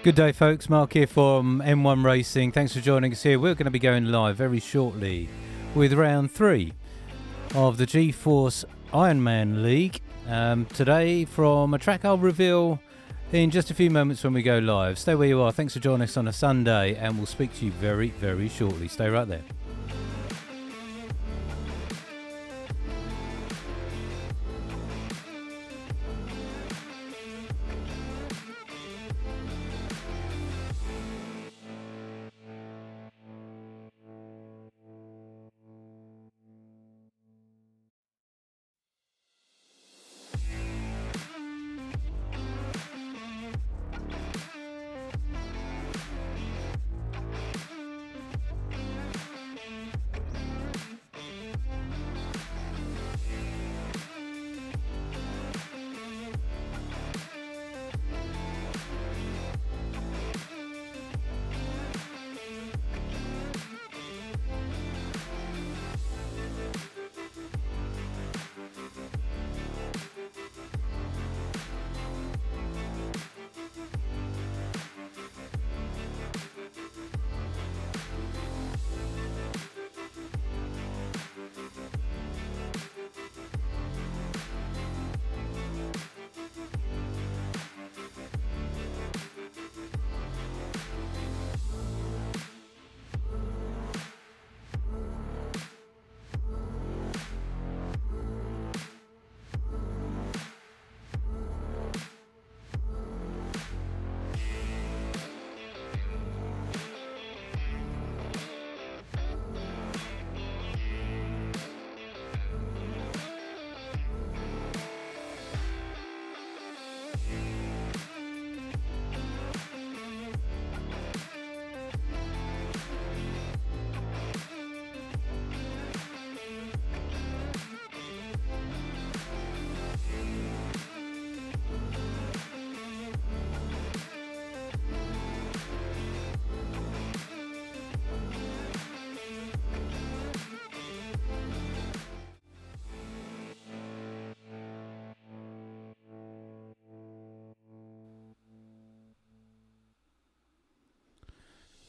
Good day, folks. Mark here from M1 Racing. Thanks for joining us here. We're going to be going live very shortly with round 3 of the GFR Iron Man League. Today from a track I'll reveal in just a few moments when we go live. Stay where you are. Thanks for joining us on a Sunday, and we'll speak to you very, very shortly. Stay right there.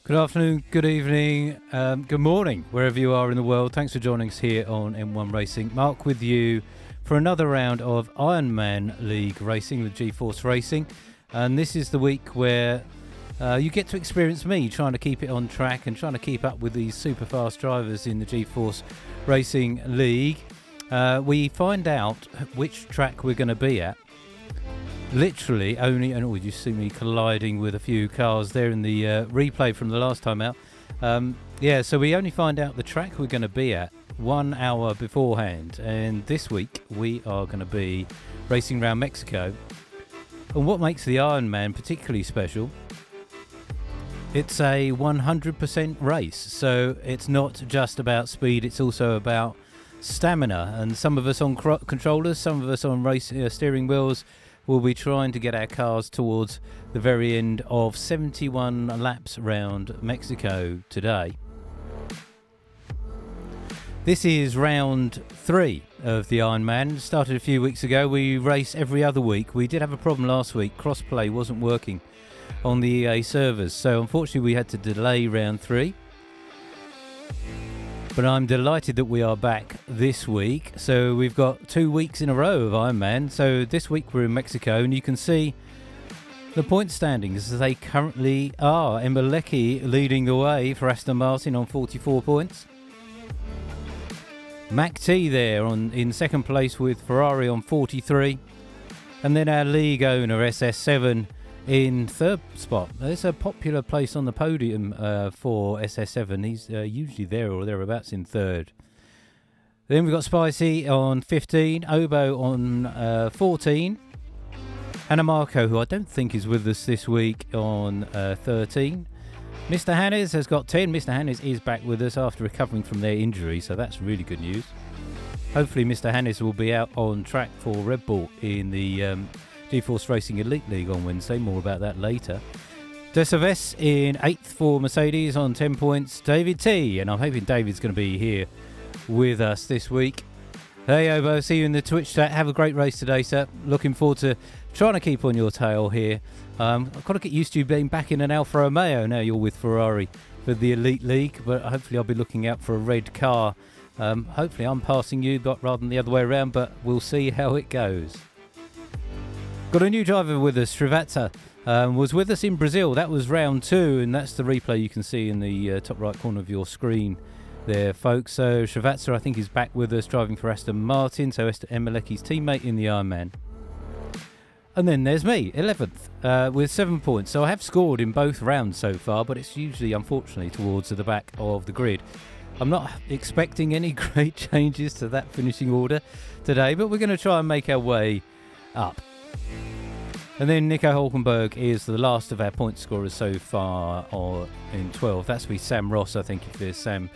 Good afternoon, good evening, good morning, wherever you are in the world. Thanks for joining us here on M1 Racing. Mark with you for another round of Iron Man League racing with GFR Racing. And this is the week where you get to experience me trying to keep it on track and trying to keep up with these super fast drivers in the GFR Racing League. We find out which track we're going to be at. Literally only, and you see me colliding with a few cars there in the replay from the last time out. So we only find out the track we're going to be at 1 hour beforehand, and this week we are going to be racing around Mexico. And what makes the Iron Man particularly special, it's a 100% race, so it's not just about speed, it's also about stamina. And some of us on controllers, some of us on race steering wheels, we'll be trying to get our cars towards the very end of 71 laps around Mexico today. This is round 3 of the Ironman. Started a few weeks ago. We race every other week. We did have a problem last week. Crossplay wasn't working on the EA servers, so unfortunately we had to delay round 3. But I'm delighted that we are back this week. So we've got 2 weeks in a row of Ironman. So this week we're in Mexico, and you can see the point standings as they currently are. Emma Leckie leading the way for Aston Martin on 44 points. Mac T there in second place with Ferrari on 43. And then our league owner SS7 in third spot. It's a popular place on the podium for SS7. He's usually there or thereabouts in third. Then we've got Spicy on 15, Obo on 14, Hannah Marco, who I don't think is with us this week, on 13. Mr. Hannes has got 10. Mr. Hannes is back with us after recovering from their injury, so that's really good news. Hopefully Mr. Hannes will be out on track for Red Bull in the GFR Racing Elite League on Wednesday. More about that later. Desaves in 8th for Mercedes on 10 points. David T, and I'm hoping David's going to be here with us this week. Hey, Obo, see you in the Twitch chat. Have a great race today, sir. Looking forward to trying to keep on your tail here. I've got to get used to you being back in an Alfa Romeo now you're with Ferrari for the Elite League, but hopefully I'll be looking out for a red car. Hopefully I'm passing you rather than the other way around, but we'll see how it goes. Got a new driver with us, Srivatsa. Was with us in Brazil. That was round 2, and that's the replay you can see in the top right corner of your screen there, folks. So Srivatsa, I think, is back with us driving for Aston Martin, so Esther Emeleki's teammate in the Iron Man. And then there's me, 11th, with 7 points. So I have scored in both rounds so far, but it's usually, unfortunately, towards the back of the grid. I'm not expecting any great changes to that finishing order today, but we're going to try and make our way up. And then Nico Hulkenberg is the last of our point scorers so far in 12. That's with Sam Ross, I think, if there's Sam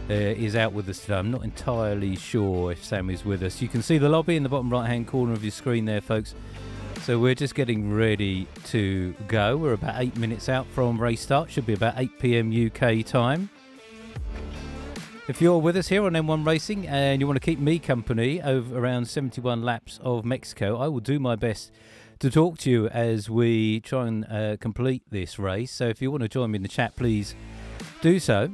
is out with us today. I'm not entirely sure if Sam is with us. You can see the lobby in the bottom right-hand corner of your screen there, folks. So we're just getting ready to go. We're about 8 minutes out from race start. Should be about 8 p.m. UK time. If you're with us here on M1 Racing and you want to keep me company over around 71 laps of Mexico, I will do my best to talk to you as we try and complete this race. So if you want to join me in the chat, please do so.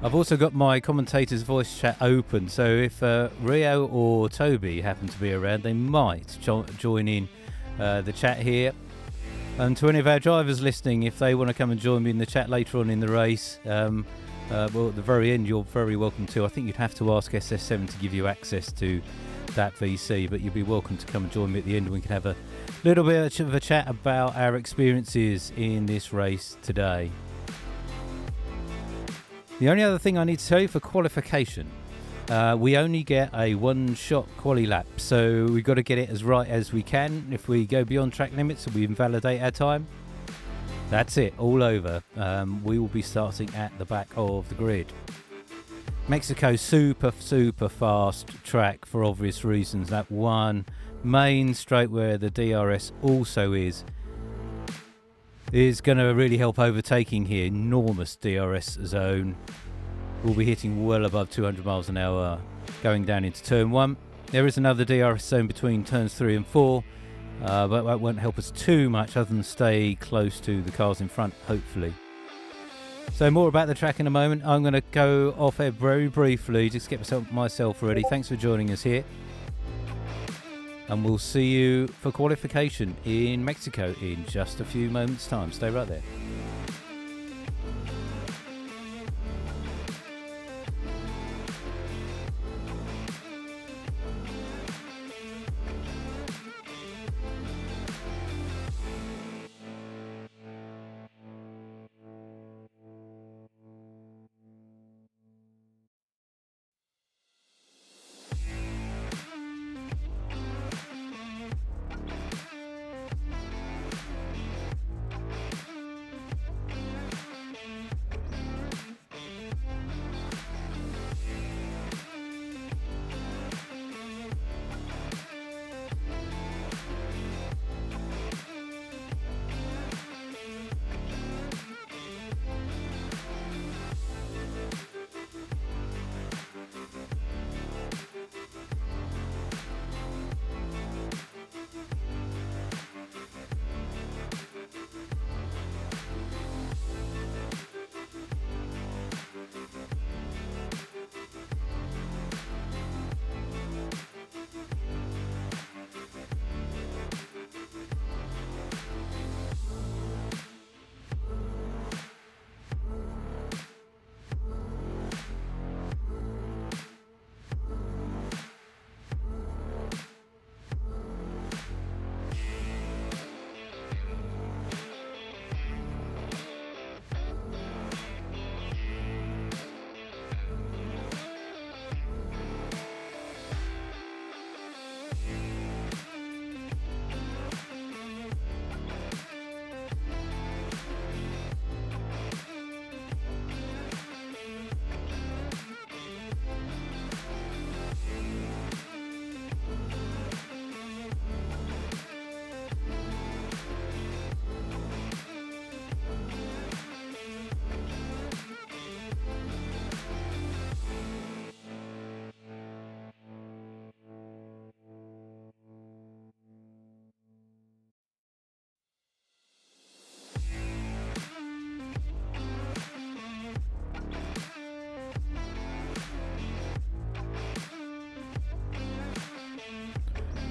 I've also got my commentator's voice chat open, so if Rio or Toby happen to be around, they might join in the chat here. And to any of our drivers listening, if they want to come and join me in the chat later on in the race, well, at the very end, you're very welcome to. I think you'd have to ask SS7 to give you access to that VC, but you'll be welcome to come and join me at the end, and we can have a little bit of a chat about our experiences in this race today. The only other thing I need to tell you for qualification, we only get a one-shot quali lap, so we've got to get it as right as we can. If we go beyond track limits and we invalidate our time, that's it, all over. We will be starting at the back of the grid. Mexico, super fast track for obvious reasons. That one main straight where the DRS also is going to really help overtaking here. Enormous DRS zone. We'll be hitting well above 200 miles an hour going down into turn 1. There is another DRS zone between turns 3 and 4, but that won't help us too much other than stay close to the cars in front, hopefully. So more about the track in a moment. I'm going to go off air very briefly, just get myself ready. Thanks for joining us here. And we'll see you for qualification in Mexico in just a few moments' time. Stay right there.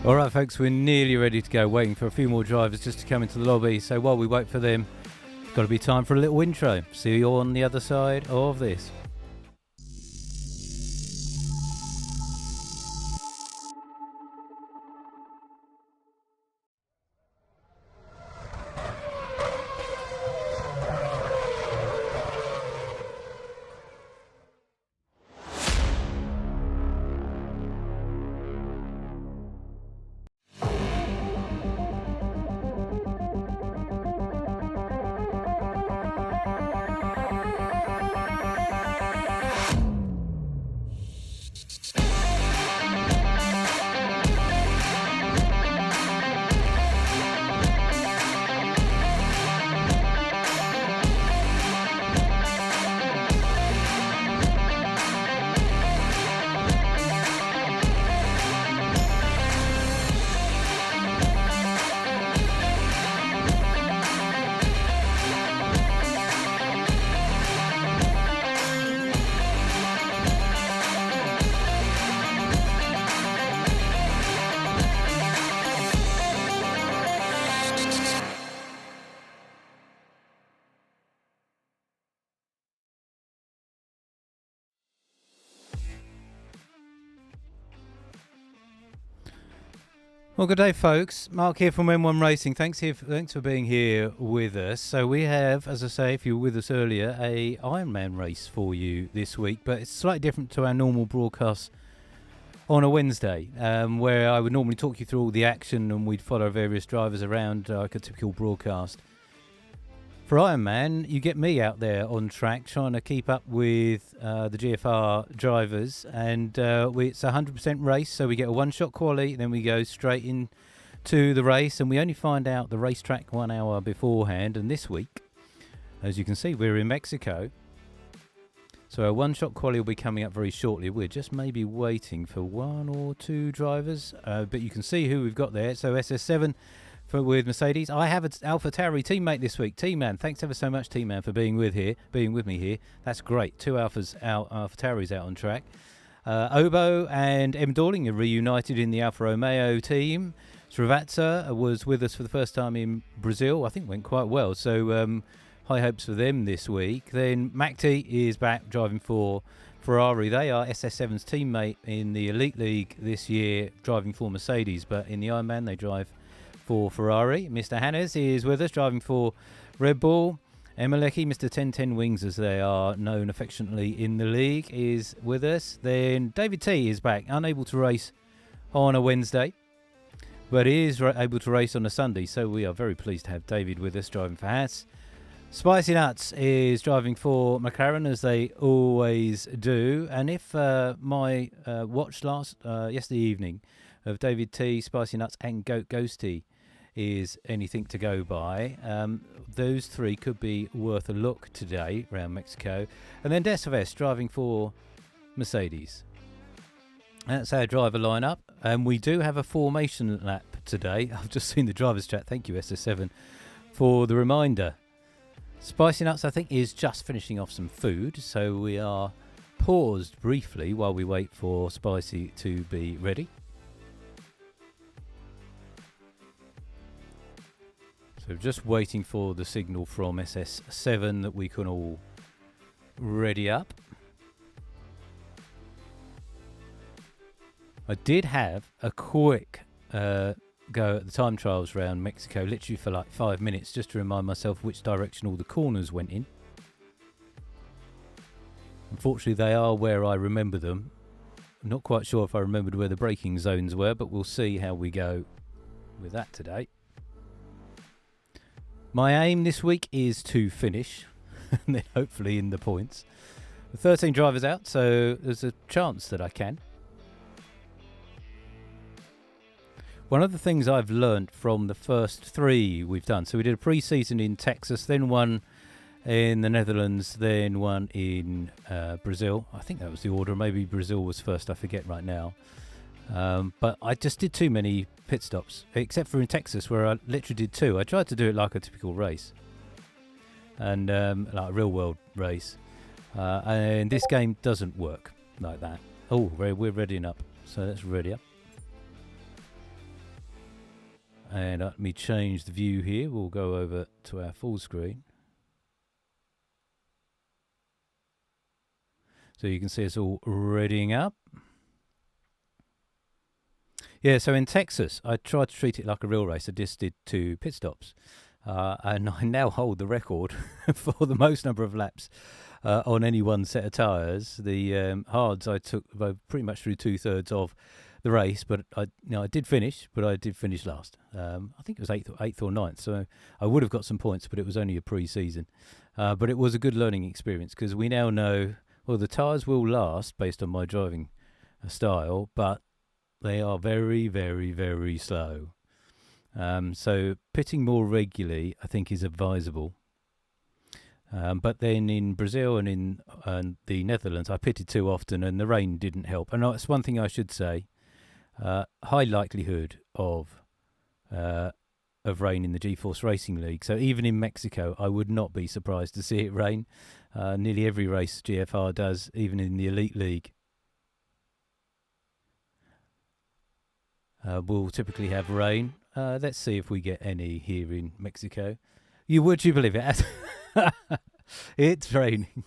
All right, folks, we're nearly ready to go, waiting for a few more drivers just to come into the lobby. So while we wait for them, it's got to be time for a little intro. See you on the other side of this. Well, good day, folks. Mark here from M1 Racing. Thanks for being here with us. So we have, as I say, if you were with us earlier, a Iron Man race for you this week, but it's slightly different to our normal broadcast on a Wednesday, where I would normally talk you through all the action and we'd follow various drivers around like a typical broadcast. For Iron Man, you get me out there on track trying to keep up with the GFR drivers, and it's a 100% race, so we get a one-shot quali, then we go straight into the race, and we only find out the racetrack 1 hour beforehand. And this week, as you can see, we're in Mexico, so our one-shot quali will be coming up very shortly. We're just maybe waiting for one or two drivers, but you can see who we've got there. So SS7 with Mercedes. I have an AlphaTauri teammate this week, Tman. Thanks ever so much, Tman, for being with me here. That's great. Two AlphaTauris out on track. Obo and M. Dorling are reunited in the Alfa Romeo team. Srivatsa was with us for the first time in Brazil. I think went quite well. So high hopes for them this week. Then Makti is back driving for Ferrari. They are SS7's teammate in the Elite League this year, driving for Mercedes. But in the Ironman, they drive for Ferrari. Mr. Hannes is with us, driving for Red Bull. Emeleki, Mr. 1010 Wings, as they are known affectionately in the league, is with us. Then David T is back, unable to race on a Wednesday, but he is able to race on a Sunday, so we are very pleased to have David with us, driving for Haas. Spicy Nuts is driving for McLaren, as they always do. And if my watch yesterday evening of David T, Spicy Nuts and Goat Ghosty is anything to go by, those three could be worth a look today around Mexico. And then Desaves driving for Mercedes. That's our driver lineup, and we do have a formation lap today. I've just seen the drivers chat. Thank you, SS7, for the reminder. Spicy Nuts, I think, is just finishing off some food, so we are paused briefly while we wait for Spicy to be ready. So just waiting for the signal from SS7 that we can all ready up. I did have a quick go at the time trials around Mexico, literally for like 5 minutes, just to remind myself which direction all the corners went in. Unfortunately, they are where I remember them. I'm not quite sure if I remembered where the braking zones were, but we'll see how we go with that today. My aim this week is to finish, and then hopefully in the points. 13 drivers out, so there's a chance that I can. One of the things I've learnt from the first three we've done, so we did a pre-season in Texas, then one in the Netherlands, then one in Brazil. I think that was the order. Maybe Brazil was first, I forget right now. But I just did too many pit stops, except for in Texas, where I literally did two. I tried to do it like a typical race, and like a real world race. And this game doesn't work like that. Oh, we're readying up. So let's ready up. and let me change the view here. We'll go over to our full screen. So you can see us all readying up. Yeah, so in Texas, I tried to treat it like a real race. I just did 2 pit stops. And I now hold the record for the most number of laps on any one set of tyres. The hards I took pretty much through 2/3 of the race, but I did finish, but I did finish last. I think it was 8th or 9th, so I would have got some points, but it was only a pre-season. But it was a good learning experience because we now know, well, the tyres will last based on my driving style, but they are very, very, very slow. So pitting more regularly, I think, is advisable. But then in Brazil and in the Netherlands, I pitted too often, and the rain didn't help. And that's one thing I should say: high likelihood of rain in the GForce Racing League. So even in Mexico, I would not be surprised to see it rain. Nearly every race GFR does, even in the Elite League, will typically have rain. Let's see if we get any here in Mexico. Would you believe it? It's raining.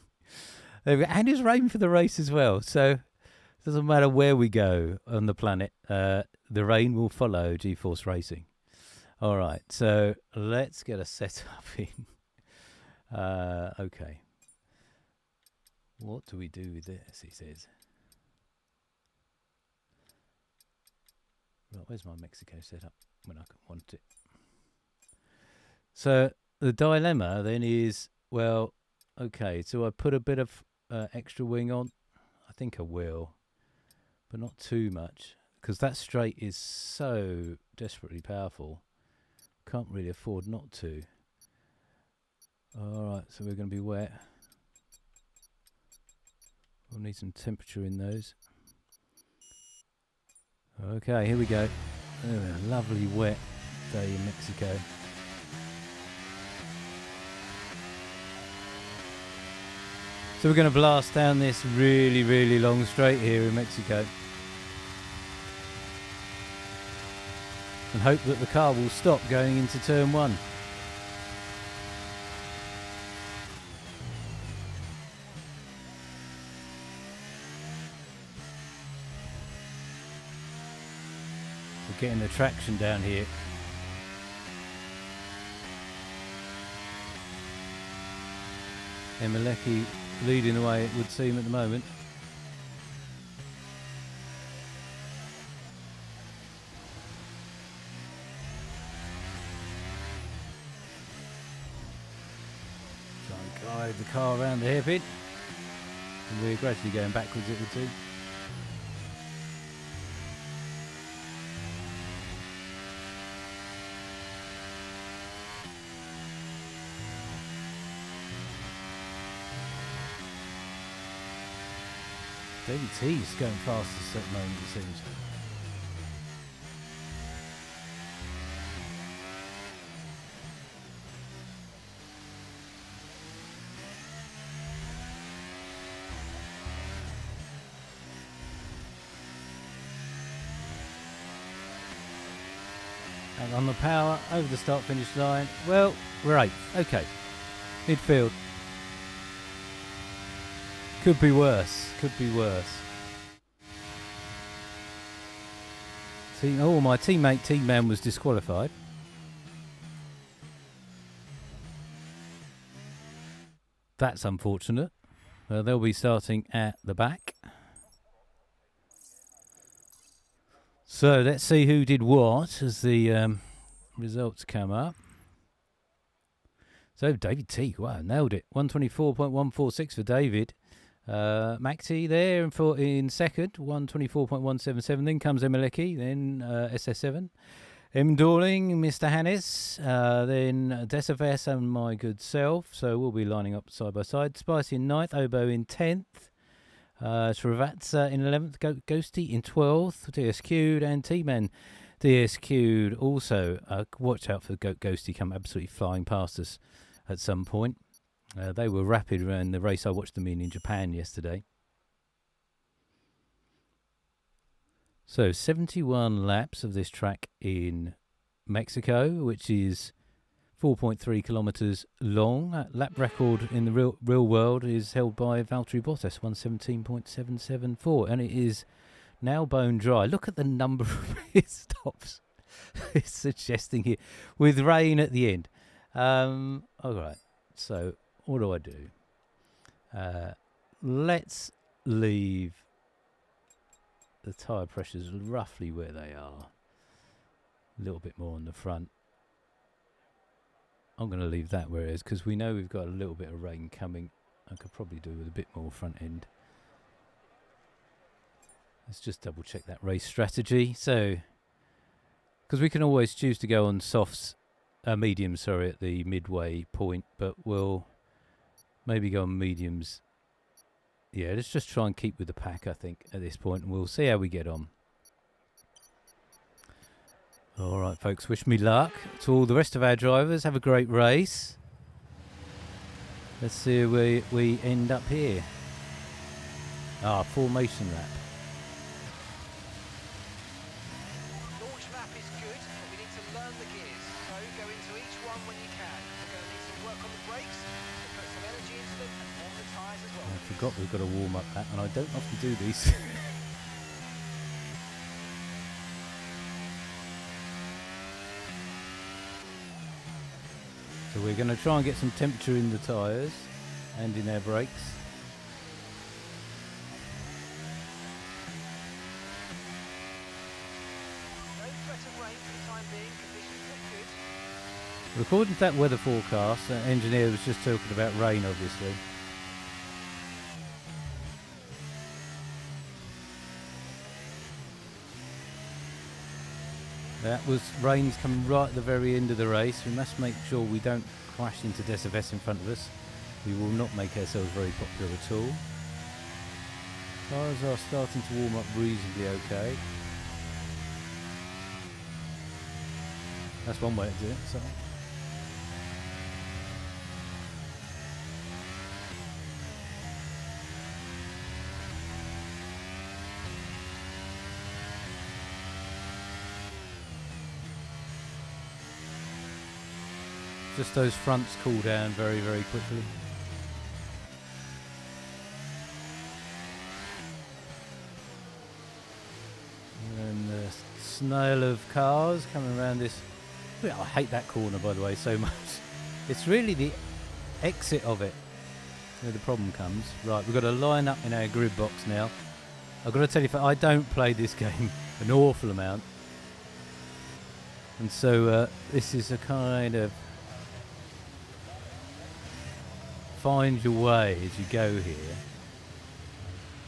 And it's raining for the race as well. So it doesn't matter where we go on the planet, the rain will follow GForce Racing. All right, so let's get a setup in. Okay. What do we do with this, he says. Right, where's my Mexico setup when I want it? So the dilemma then is, well, okay, so I put a bit of extra wing on. I think I will, but not too much, because that straight is so desperately powerful. Can't really afford not to. All right, so we're going to be wet. We'll need some temperature in those. Okay, here we go. Oh, a lovely wet day in Mexico. So we're going to blast down this really, really long straight here in Mexico. And hope that the car will stop going into turn 1. We're getting the traction down here. Emilecki leading the way, it would seem, at the moment. Try and guide the car around the hairpin. And we're gradually going backwards, it would seem. David T's going fastest at the moment, it seems. And on the power, over the start-finish line. Well, we're 8th. Okay. Midfield. Could be worse. Could be worse. My teammate Tman was disqualified. That's unfortunate. They'll be starting at the back. So let's see who did what as the results come up. So David T, wow, nailed it. 124.146 for David. Macti there in second, 124.177. Then comes Emilecki, then SS7. M. Dorling, Mr. Hannes, then Desaves and my good self. So we'll be lining up side by side. Spicy in 9th, Obo in 10th. Srivatsa in 11th, Ghosty in 12th, DSQ'd, and Tman DSQ'd also. Watch out for Ghosty come absolutely flying past us at some point. They were rapid around the race I watched them in Japan yesterday. So 71 laps of this track in Mexico, which is 4.3 kilometres long. That lap record in the real world is held by Valtteri Bottas, 117.774, and it is now bone dry. Look at the number of pit stops it's suggesting here, with rain at the end. All right, so what do? Let's leave the tyre pressures roughly where they are. A little bit more on the front. I'm going to leave that where it is because we know we've got a little bit of rain coming. I could probably do with a bit more front end. Let's just double check that race strategy. So, because we can always choose to go on softs, mediums, sorry, at the midway point, but we'll maybe go on mediums. Yeah, let's just try and keep with the pack, I think, at this point, and we'll see how we get on. All right, folks, wish me luck. To all the rest of our drivers, have a great race. Let's see where we end up here. Formation lap. Launch lap is good, but we need to learn the gears. So go into each one when you can. We're going to need some work on the brakes, to put some energy into them, and on the tyres as well. I forgot we've got a warm-up lap, and I don't often do these. So we're going to try and get some temperature in the tyres and in our brakes. No threat of rain for the time being. Conditions look good. According to that weather forecast, the engineer was just talking about rain, obviously. That was rain's coming right at the very end of the race. We must make sure we don't crash into DSFS in front of us. We will not make ourselves very popular at all. Tyres are starting to warm up reasonably okay. That's one way to do it. So. Just those fronts cool down very, very quickly. And the snail of cars coming around this. I hate that corner, by the way, so much. It's really the exit of it where the problem comes. Right, we've got to line up in our grid box now. I've got to tell you, I don't play this game an awful amount. And so this is a kind of find your way as you go here.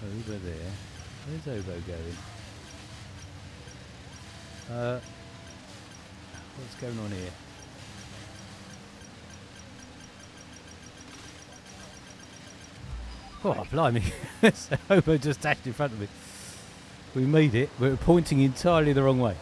Over there. Where's Obo going? What's going on here? Oh, blimey. Obo just dashed in front of me. We made it. We're pointing entirely the wrong way.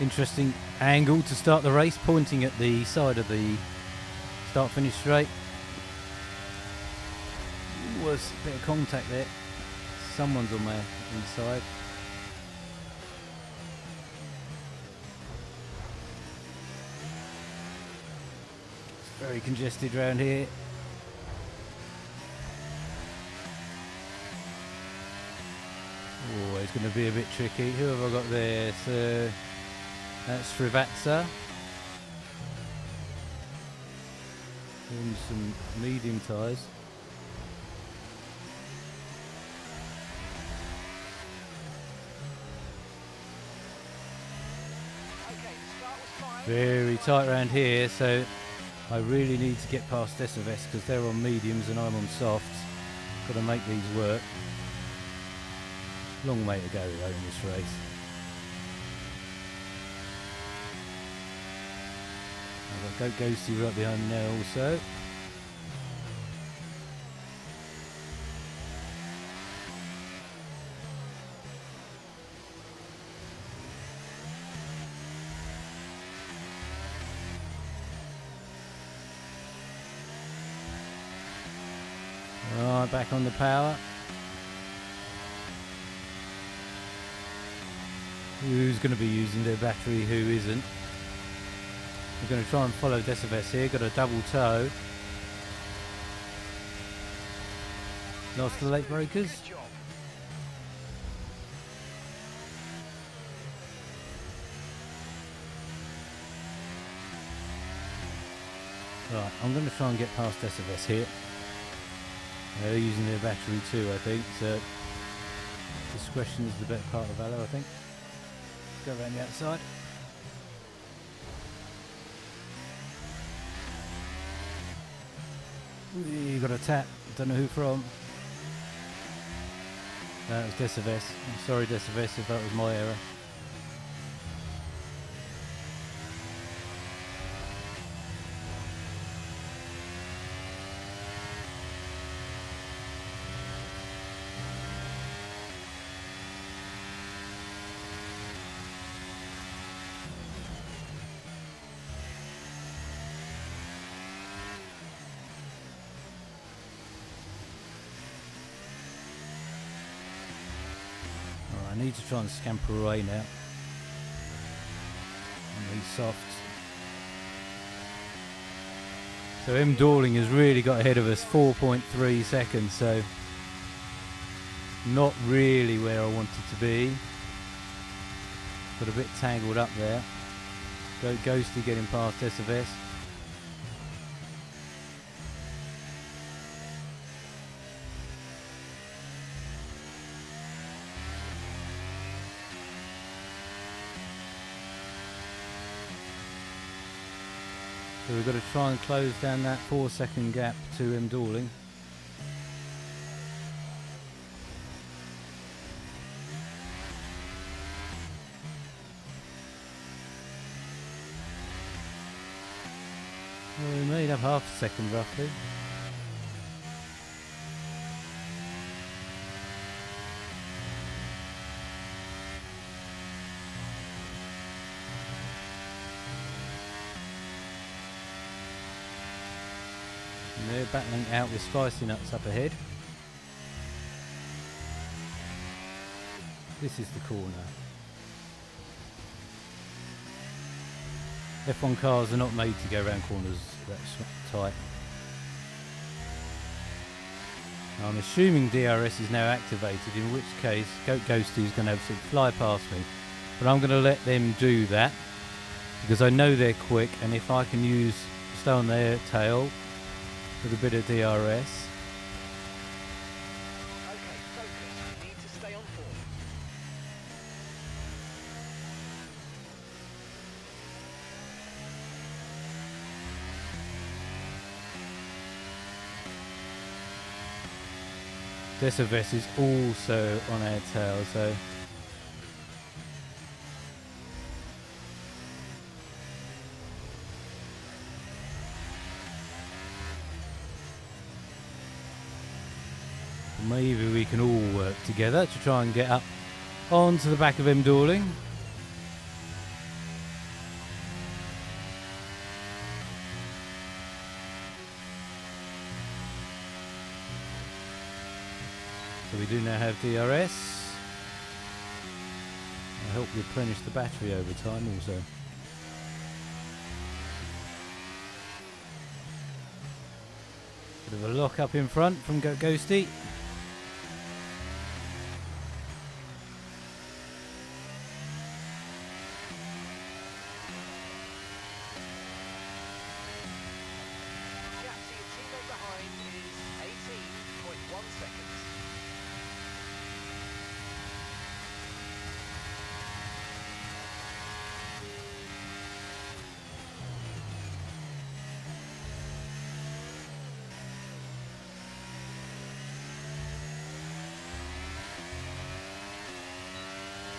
Interesting angle to start the race, pointing at the side of the start-finish straight. Was a bit of contact there. Someone's on my inside. It's very congested around here. Oh, it's going to be a bit tricky. Who have I got there? So that's Srivatsa. And some medium tyres. Very tight around here, so I really need to get past SFS because they're on mediums and I'm on softs. Got to make these work. Long way to go though in this race. I've got Goat Ghosty right behind me now also. right back on the power. Who's going to be using their battery, who isn't? We're going to try and follow Decibes here. Got a double toe. Lost the late breakers. Good job. Right, I'm going to try and get past Decibes here. They're using their battery too, I think. So discretion is the better part of valor, I think. Go around the outside. You got a tap. Don't know who from. That was Decibes. I'm sorry, Decibes, if that was my error. I need to try and scamper away now. On these softs. So M Dawling has really got ahead of us, 4.3 seconds, so not really where I wanted to be. Got a bit tangled up there. Ghosty getting past Decibes. So we've got to try and close down that 4-second gap to M Dawling. Well, we made up half a second roughly. And they're battling out with Spicy Nuts up ahead. This is the corner. F1 cars are not made to go around corners that tight. I'm assuming DRS is now activated, in which case Goat Ghosty is going to absolutely fly past me. But I'm going to let them do that because I know they're quick, and if I can stay on their tail with a bit of DRS. Okay, focus. You need to stay on form. Decibes is also on our tail, so maybe we can all work together to try and get up onto the back of M Dawling. So we do now have DRS. I help replenish the battery over time also. Bit of a lock up in front from Ghosty. Gap to your teammate behind is 18.1 seconds.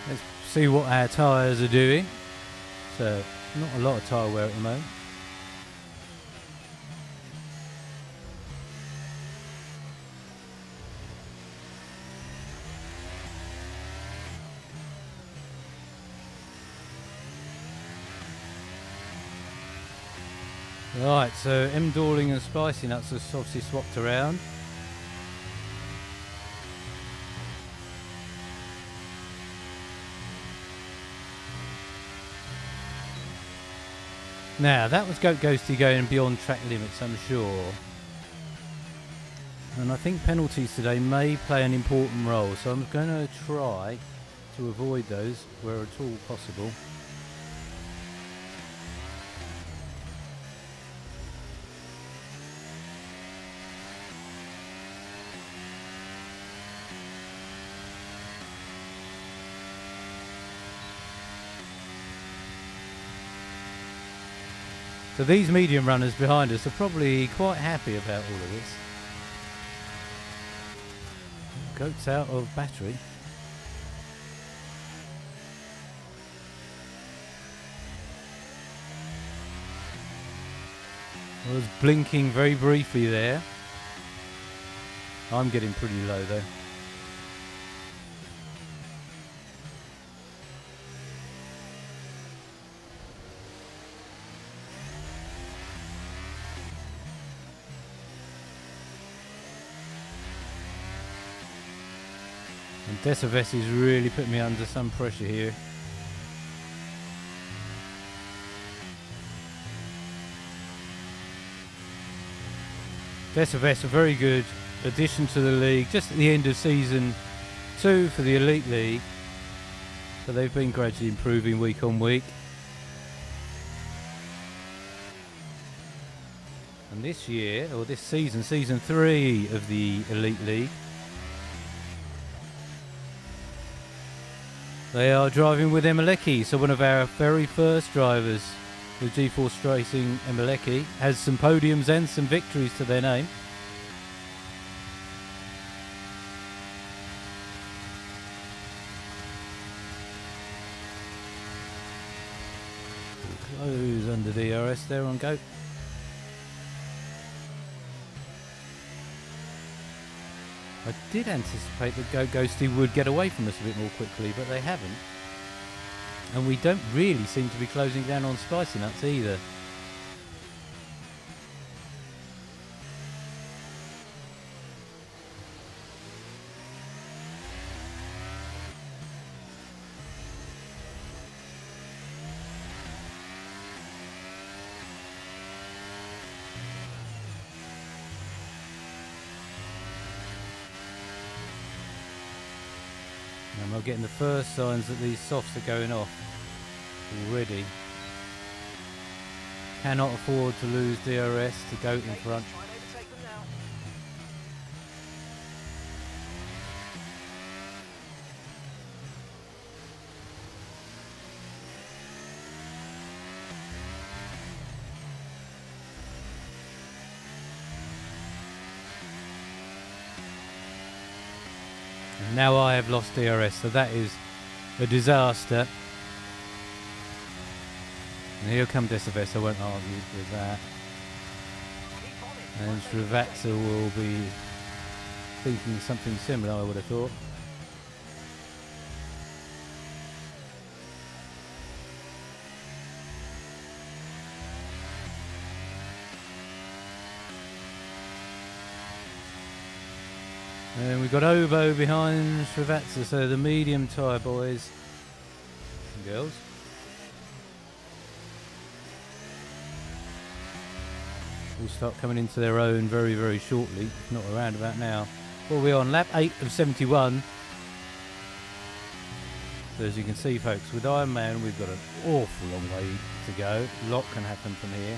Let's see what our tyres are doing. So, not a lot of tyre wear at the moment. Right, so M Dawling and Spicy Nuts have obviously swapped around. Now, that was Goat Ghosty going beyond track limits, I'm sure. And I think penalties today may play an important role, so I'm going to try to avoid those where at all possible. So these medium runners behind us are probably quite happy about all of this. Goat's out of battery. I was blinking very briefly there. I'm getting pretty low though. And Decives is really putting me under some pressure here. Decives, a very good addition to the league, just at the end of season 2 for the Elite League. So they've been gradually improving week on week. And this year, or this season, season 3 of the Elite League, they are driving with Emeleki, so one of our very first drivers with GFR Racing. Emeleki has some podiums and some victories to their name. Close under DRS there on Goat. I did anticipate that Goat Ghosty would get away from us a bit more quickly, but they haven't. And we don't really seem to be closing down on Spicy Nuts either. And we're getting the first signs that these softs are going off already. Cannot afford to lose DRS to Goat in front. Try and overtake them now. And now I have lost DRS, so that is a disaster. And here come Decives, I won't argue with that. Keep on it. And Srivatsa will be thinking something similar, I would have thought. And we've got Obo behind Srivatsa, so the medium tyre boys and girls. Will start coming into their own very, very shortly, if not around about now. Well, we're on lap 8 of 71. So as you can see, folks, with Iron Man, we've got an awful long way to go. A lot can happen from here.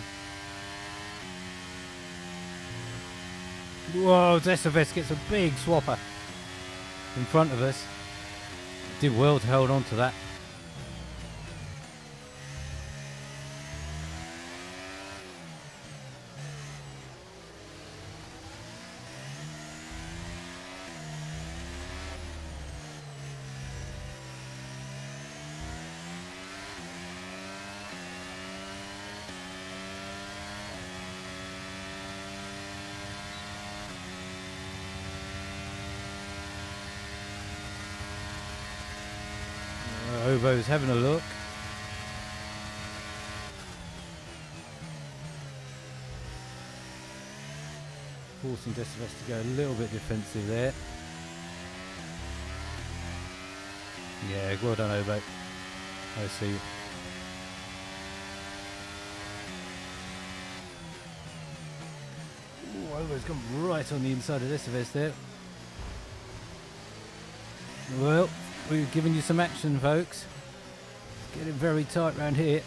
Whoa, Decives gets a big swapper in front of us. Did well to hold on to that. Obo's having a look. Forcing Decives to go a little bit defensive there. Yeah, well done, Obo. I see. Ovo's gone right on the inside of this of us there. Well, we've given you some action, folks. It's getting very tight round here.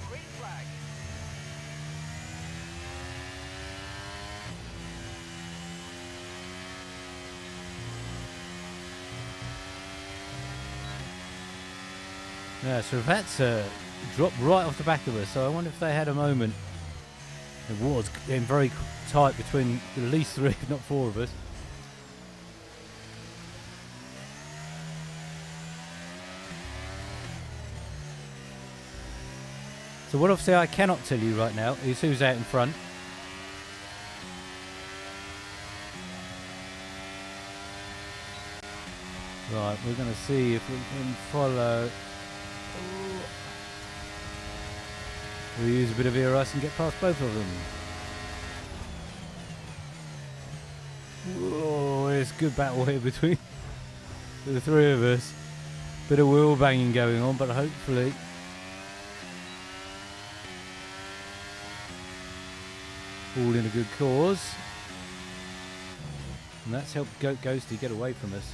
Green flag. Yeah, so that's dropped right off the back of us. So I wonder if they had a moment. It was getting very tight between at least 3, if not 4 of us. So what obviously I cannot tell you right now is who's out in front. Right, we're going to see if we can follow. We'll use a bit of ear ice and get past both of them. Whoa, it's a good battle here between the 3 of us. Bit of wheel banging going on, but hopefully all in a good cause. And that's helped Ghosty get away from us.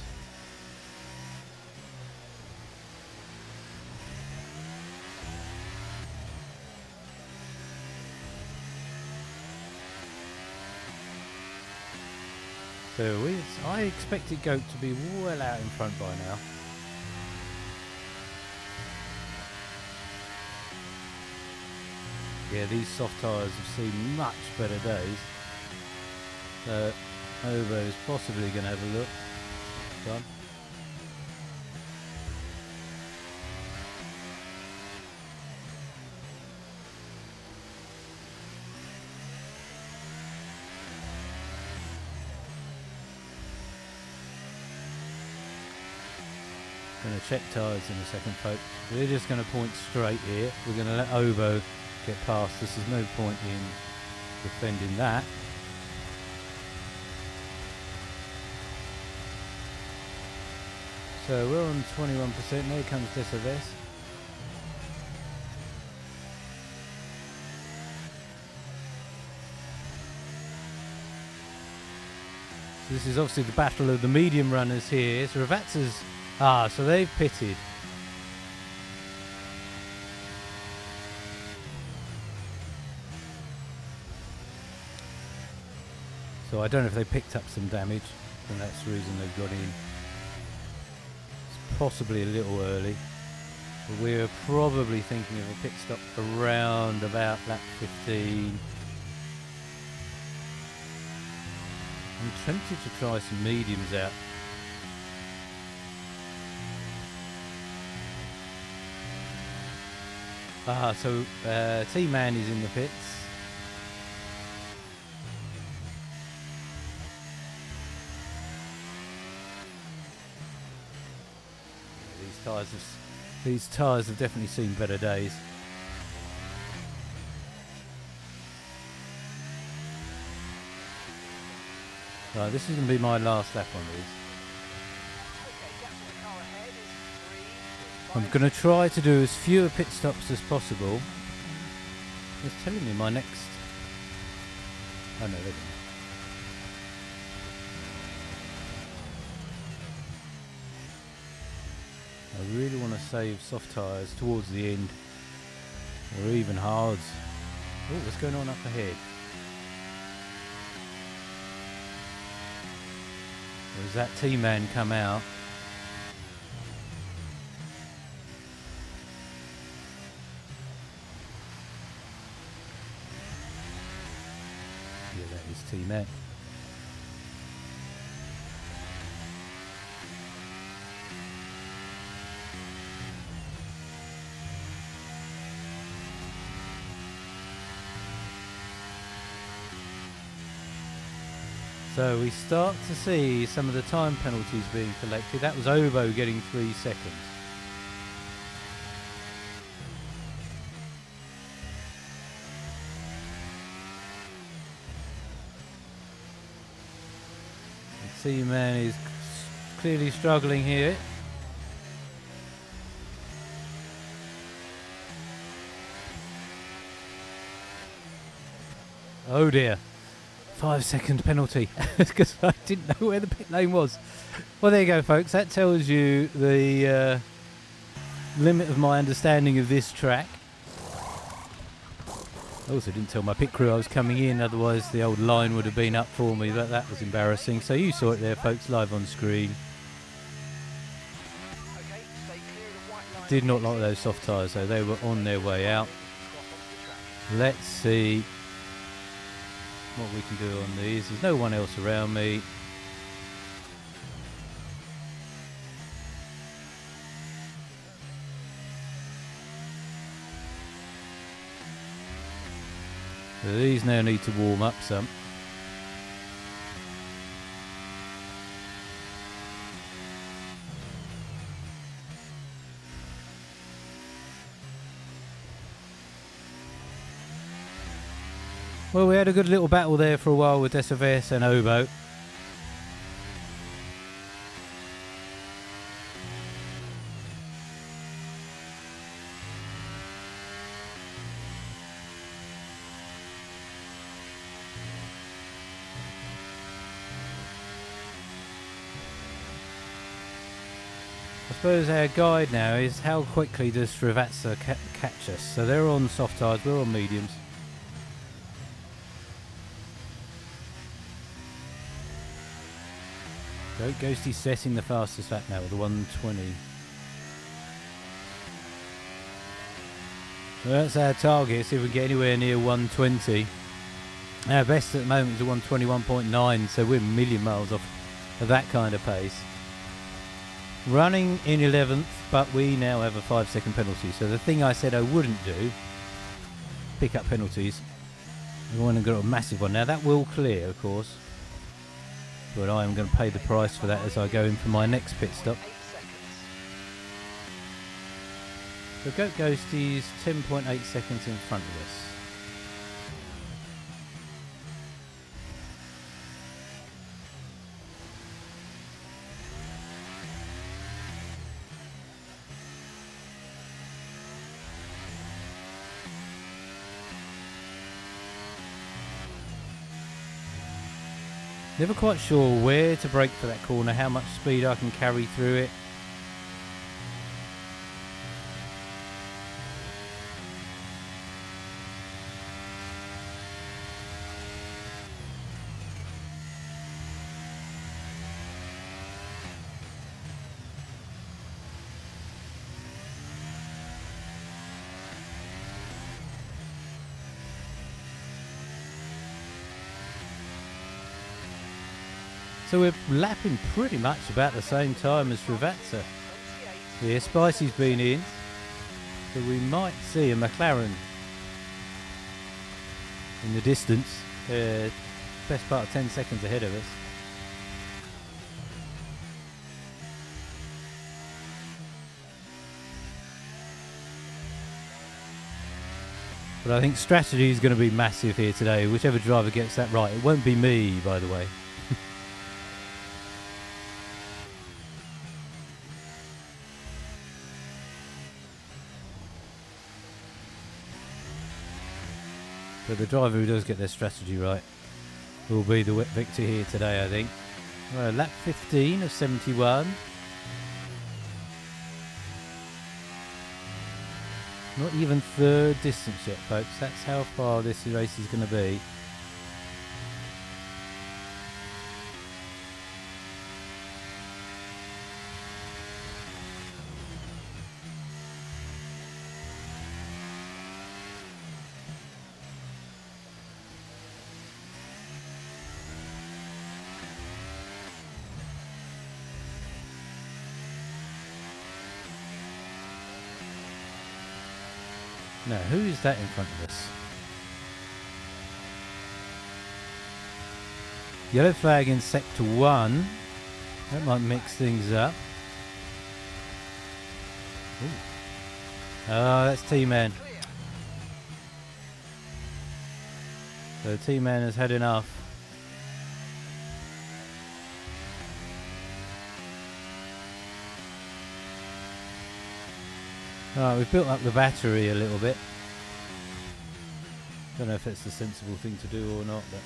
So I expected Goat to be well out in front by now. Yeah, these soft tyres have seen much better days. So Ovo is possibly going to have a look. Done. Going to check tyres in a second, folks. We're just going to point straight here. We're going to let Ovo get past. This is no point in defending that. So we're on 21%. There comes Desaves. So this is obviously the battle of the medium runners here. So Ravatsa's so they've pitted. So I don't know if they picked up some damage, and that's the reason they've got in. It's possibly a little early. But we're probably thinking of a pit stop around about lap 15. I'm tempted to try some mediums out. So Tman is in the pits. Yeah, these tyres have definitely seen better days. Right, this is going to be my last lap on these. I'm going to try to do as few pit stops as possible. It's telling me my next... Oh no, they didn't. I really want to save soft tyres towards the end. Or even hards. Oh, what's going on up ahead? Or does that T-man come out? Yeah, that is T-man. So we start to see some of the time penalties being collected. That was Ovo getting 3 seconds. The T-man is clearly struggling here. Oh dear. 5-second penalty because I didn't know where the pit lane was. Well, there you go, folks. That tells you the limit of my understanding of this track. I also didn't tell my pit crew I was coming in, otherwise the old line would have been up for me. That was embarrassing. So you saw it there, folks, live on screen. Okay, stay clear of the white line. Did not like those soft tyres though. They were on their way out. Let's see what we can do on these. There's no one else around me. So these now need to warm up some. Well, we had a good little battle there for a while with SFS and Obo. I suppose our guide now is how quickly does Srivatsa catch us. So they're on soft tyres, we're on mediums. Ghosty setting the fastest lap now with the 120. So that's our target, see if we can get anywhere near 120. Our best at the moment is a 121.9, so we're a million miles off of that kind of pace. Running in 11th, but we now have a 5-second penalty. So the thing I said I wouldn't do, pick up penalties. We want to get a massive one. Now that will clear, of course. But I am going to pay the price for that as I go in for my next pit stop. 8 seconds. So Goat Ghosties 10.8 seconds in front of us. Never quite sure where to brake for that corner, how much speed I can carry through it. So we're lapping pretty much about the same time as Srivatsa. Yeah, Spicy's been in, so we might see a McLaren in the distance. Best part of 10 seconds ahead of us. But I think strategy is going to be massive here today, whichever driver gets that right. It won't be me, by the way. But the driver who does get their strategy right will be the victor here today, I think. Well, lap 15 of 71. Not even third distance yet, folks. That's how far this race is going to be. Now, who is that in front of us? Yellow flag in sector 1. That might mix things up. Ooh. Oh, that's Tman. So Tman has had enough. Right, we've built up the battery a little bit. Don't know if it's the sensible thing to do or not, but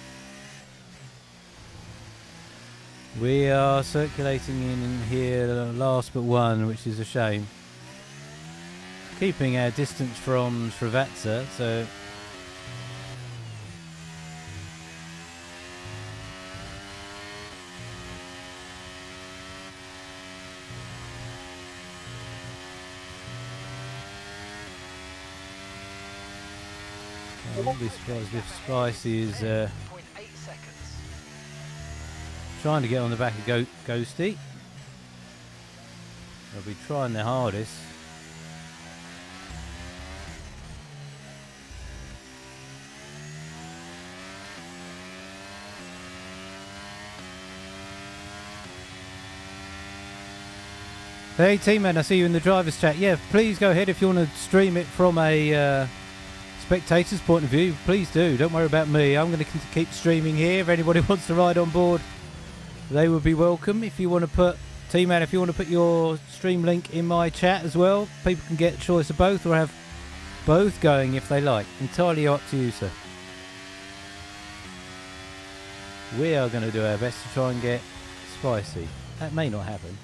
we are circulating in here last but one, which is a shame. Keeping our distance from Srivatsa, so I wouldn't be surprised if Spicy is 0.8 seconds. trying to get on the back of Ghosty. They'll be trying their hardest. Hey Tman, I see you in the driver's chat. Yeah, please go ahead if you want to stream it from a spectator's point of view. Please do. Don't worry about me. I'm going to keep streaming here. If anybody wants to ride on board, they would be welcome. If you want to put Tman, if you want to put your stream link in my chat as well, people can get a choice of both or have both going if they like. Entirely up to you, sir. We are going to do our best to try and get Spicy. That may not happen.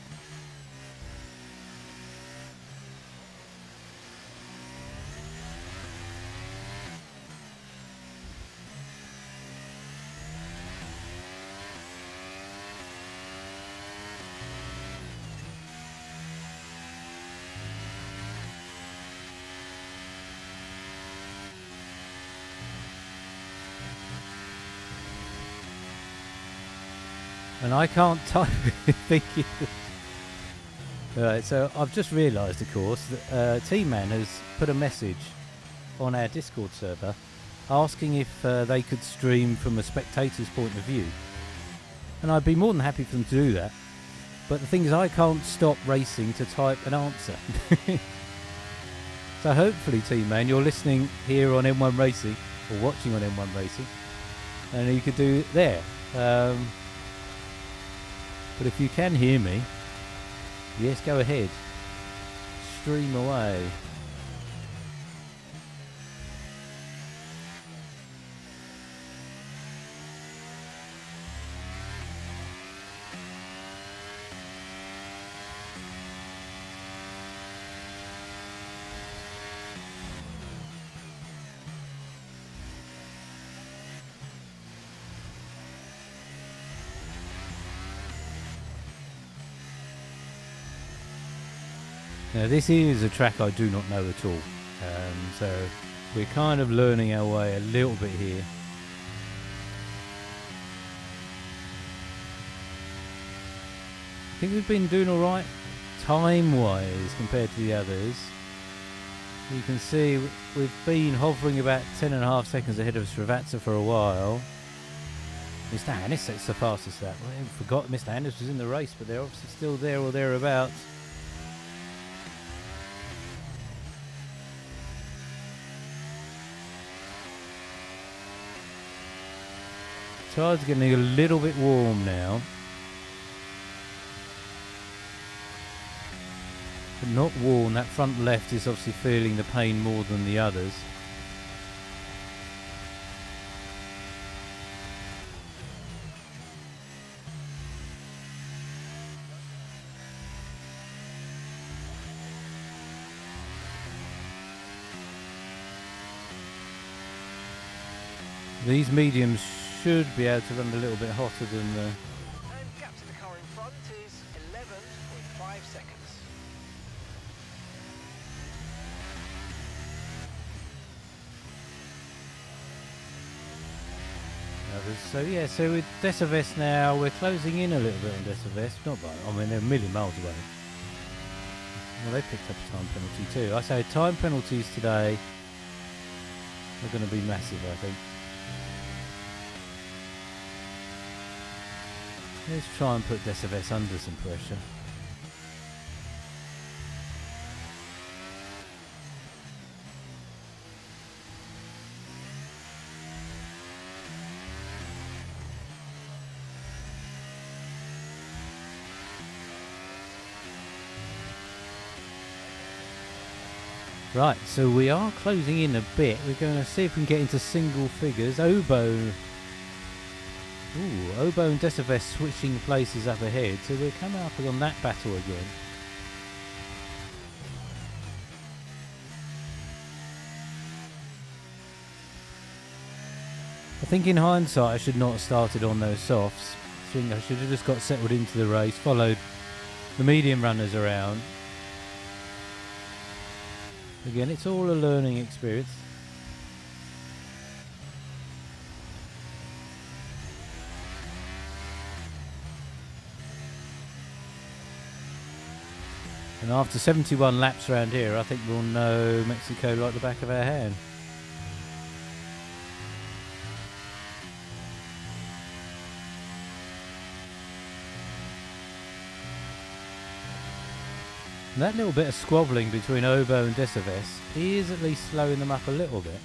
And I can't type it. Thank you. Alright, so I've just realised, of course, that Tman has put a message on our Discord server asking if they could stream from a spectator's point of view. And I'd be more than happy for them to do that. But the thing is, I can't stop racing to type an answer. So hopefully, Tman, you're listening here on M1 Racing, or watching on M1 Racing, and you could do it there. But if you can hear me, yes, go ahead. Stream away. Now this is a track I do not know at all, so we're kind of learning our way a little bit here. I think we've been doing alright time-wise compared to the others. You can see we've been hovering about 10.5 seconds ahead of Srivatsa for a while. Mr. Hannes, that's the fastest lap. I forgot Mr. Hannes was in the race, but they're obviously still there or thereabouts. Tire's getting a little bit warm now. But not warm. That front left is obviously feeling the pain more than the others. These mediums should be able to run a little bit hotter than the... And gap to the car in front is 11.5 seconds. others. So yeah, so with Decivest now, we're closing in a little bit on Decivest. Not by, I mean, they're a million miles away. Well, they picked up a time penalty too. I say time penalties today are going to be massive, I think. Let's try and put Decivest under some pressure. Right, so we are closing in a bit. We're going to see if we can get into single figures. Obo and Decivest switching places up ahead, so we're coming up on that battle again. I think in hindsight I should not have started on those softs. I think I should have just got settled into the race, followed the medium runners around. Again, it's all a learning experience. And after 71 laps around here, I think we'll know Mexico like the back of our hand. And that little bit of squabbling between Obo and Decivest is at least slowing them up a little bit.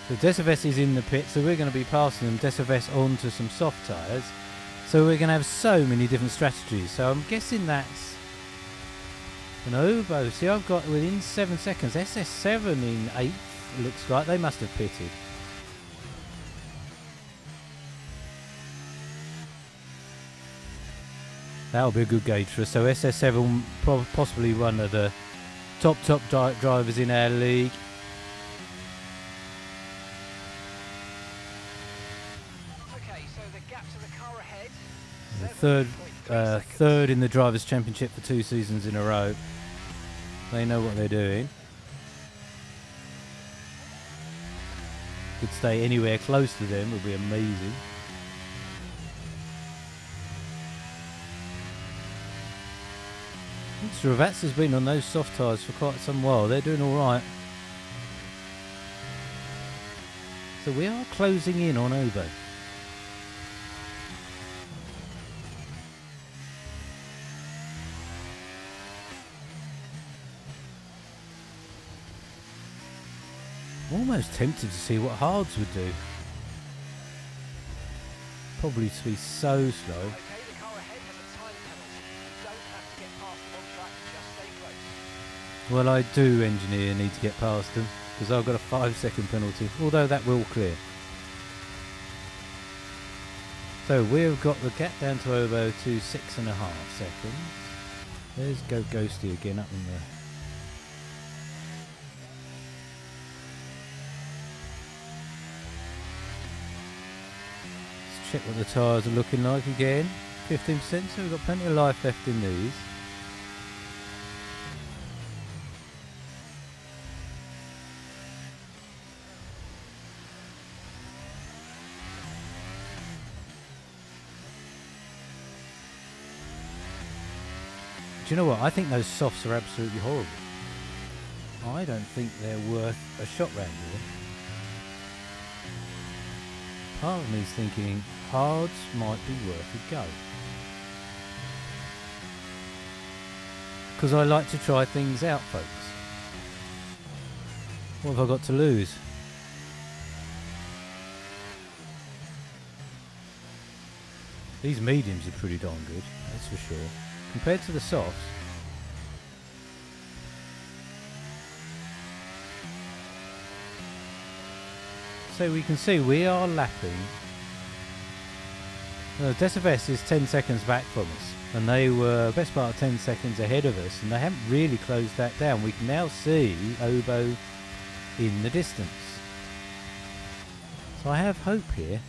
So Decivest is in the pit, so we're going to be passing them, Decivest onto some soft tyres. So we're going to have so many different strategies. So I'm guessing that's an Obo. See, I've got within 7 seconds. SS7 in 8th, looks like. They must have pitted. That'll be a good gauge for us. So SS7 possibly one of the top drivers in our league. Third in the Drivers' Championship for 2 seasons in a row. They know what they're doing. Could stay anywhere close to them would be amazing. Stravats has been on those soft tyres for quite some while. They're doing all right. So we are closing in on Obo. I'm almost tempted to see what hards would do. Probably to be so slow. Well, I do, engineer, need to get past them because I've got a 5-second penalty, although that will clear. So we've got the gap down to Obo to 6.5 seconds. There's Go Ghosty again up in there. Check what the tyres are looking like again. 15%, so we've got plenty of life left in these. Do you know what? I think those softs are absolutely horrible. I don't think they're worth a shot round here. Part of me is thinking hards might be worth a go. Because I like to try things out, folks. What have I got to lose? These mediums are pretty darn good, that's for sure. Compared to the softs. So we can see we are lapping. Decivest is 10 seconds back from us, and they were best part of 10 seconds ahead of us, and they haven't really closed that down. We can now see Obo in the distance. So I have hope here.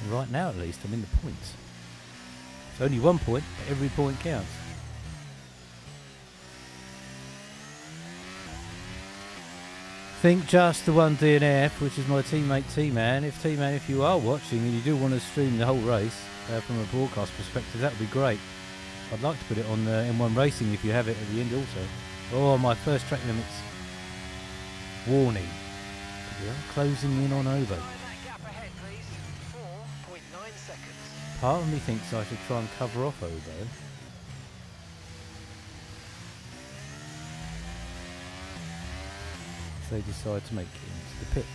Right now, at least, I'm in the points. It's only 1 point, but every point counts. Think just the one DNF, which is my teammate Tman. Tman, if you are watching and you do want to stream the whole race from a broadcast perspective, that would be great. I'd like to put it on M1 Racing if you have it at the end also. Oh, my first track limits. Warning. We are closing in on Ovo. Part of me thinks I should try and cover off Ovo. If they decide to make it into the pits.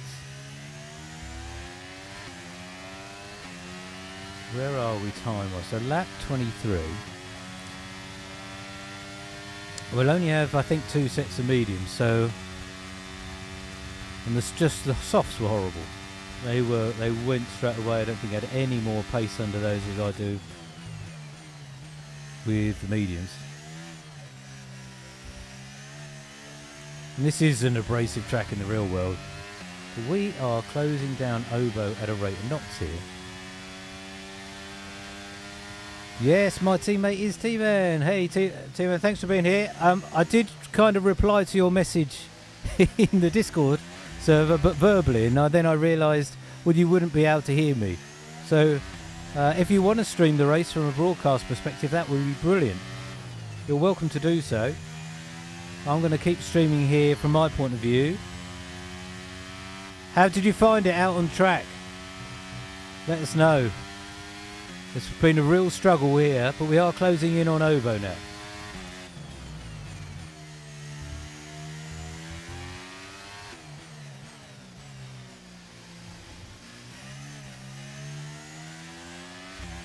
Where are we time-wise? So lap 23. We'll only have, I think, 2 sets of mediums, so... And the softs were horrible. They went straight away. I don't think I had any more pace under those as I do with the mediums. And this is an abrasive track in the real world. But we are closing down Ovo at a rate of knots here. Yes, my teammate is Tman. Hey, Tman, thanks for being here. I did kind of reply to your message in the Discord server, but verbally, and then I realised, well, you wouldn't be able to hear me. So, if you want to stream the race from a broadcast perspective, that would be brilliant. You're welcome to do so. I'm going to keep streaming here from my point of view. How did you find it out on track? Let us know. It's been a real struggle here, but we are closing in on Ovo now.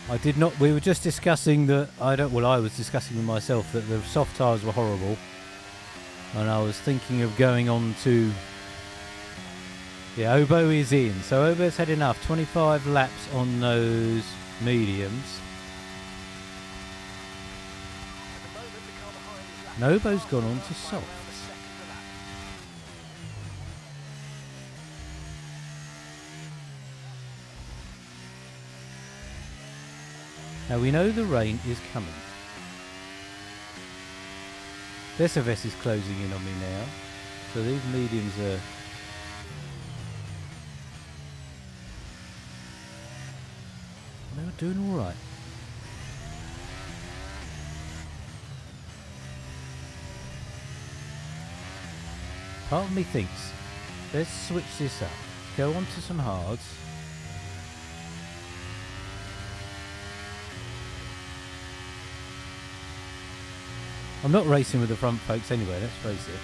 I did not. We were just discussing that. I was discussing with myself that the soft tyres were horrible, and I was thinking of going on to. Yeah, Ovo is in. So Ovo's had enough. 25 laps on those mediums. Nobo's gone on to softs. Now we know the rain is coming. Desaves is closing in on me now. So these mediums are... They were doing alright. Part of me thinks, let's switch this up. Go on to some hards. I'm not racing with the front folks anyway, let's face it.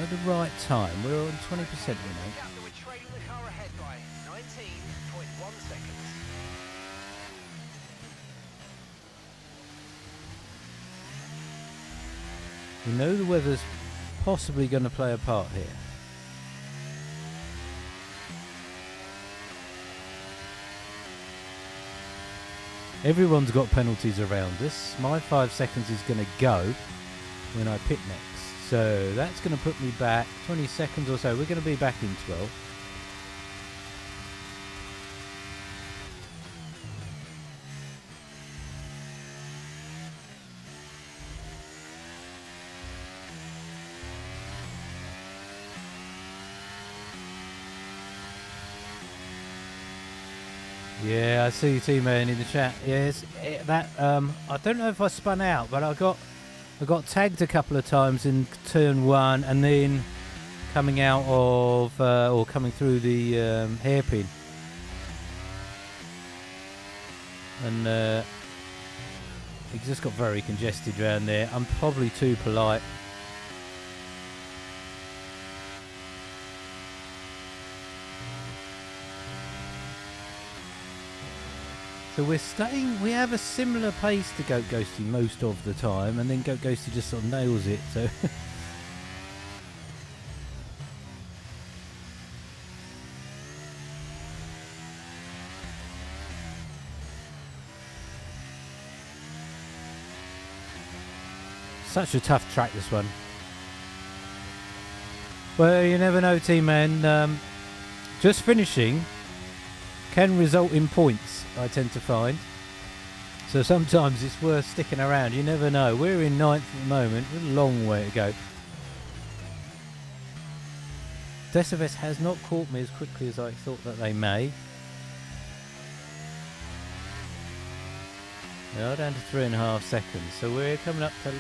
At the right time, we're on 20% now. We know the weather's possibly going to play a part here. Everyone's got penalties around us. My 5 seconds is going to go when I pit next. So that's going to put me back 20 seconds or so. We're going to be back in 12. Yeah, I see you, Tman, in the chat. Yes, that I don't know if I spun out, but I got tagged a couple of times in turn 1, and then coming out of or coming through the hairpin, and it just got very congested around there. I'm probably too polite. So we have a similar pace to Goat Ghosty most of the time, and then Goat Ghosty just sort of nails it, so... Such a tough track, this one. Well, you never know, Tman. Just finishing can result in points, I tend to find. So sometimes it's worth sticking around. You never know. We're in 9th at the moment. A long way to go. Desaves has not caught me as quickly as I thought that they may. We are down to 3.5 seconds, so we're coming up to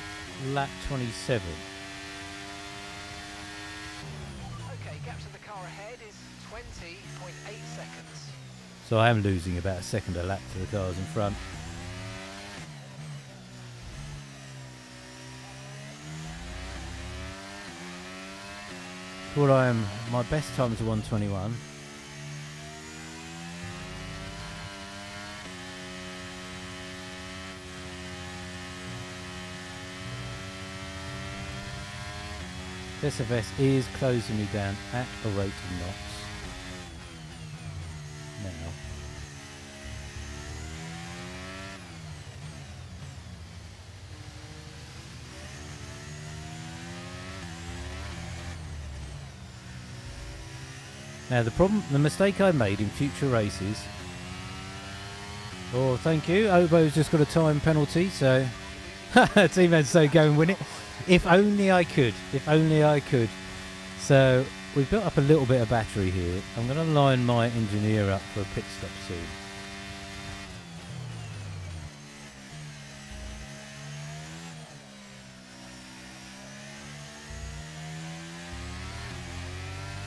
lap 27. Okay, gap to the car ahead is 20.8 seconds. So I am losing about a second a lap to the cars in front. Well, my best time is a 1:21. SFS is closing me down at a rate of knots now. Now the mistake I made in future races. Oh, thank you. Obo's just got a time penalty, so Tman's so go and win it. If only I could. If only I could. So we've built up a little bit of battery here. I'm going to line my engineer up for a pit stop soon.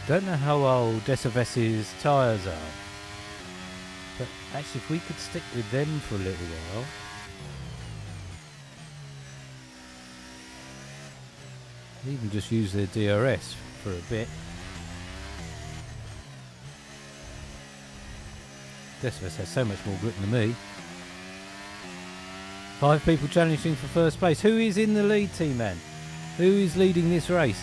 Don't know how old SFS's tyres are, but actually if we could stick with them for a little while. Even just use their DRS for a bit. SFS has so much more grip than me. 5 people challenging for first place. Who is in the lead, Tman? Who is leading this race?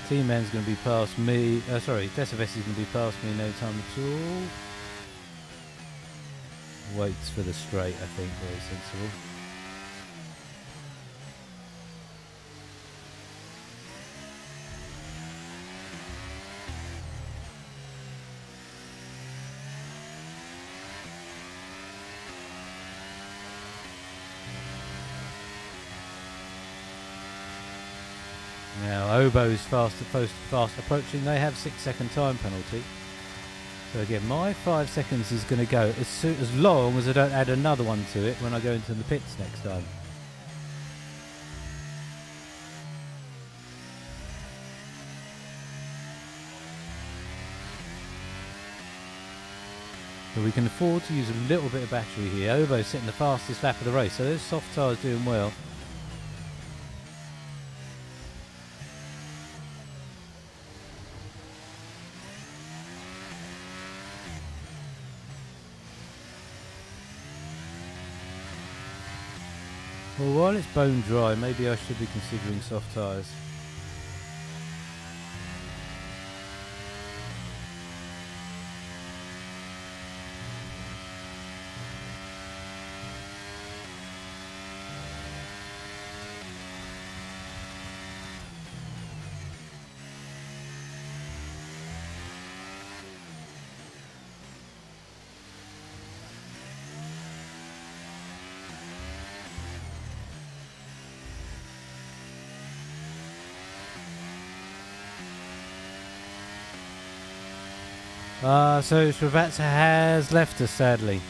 Tman's going to be past me. Sorry, SFS is going to be past me in no time at all. Waits for the straight, I think, very sensible. Now Obo's fast approaching. They have 6-second time penalty. So again, my 5 seconds is going to go as long as I don't add another one to it when I go into the pits next time. So we can afford to use a little bit of battery here. Obo's setting the fastest lap of the race, so those soft tyres doing well. Well, while it's bone dry, maybe I should be considering soft tyres. So Srivatsa has left us, sadly.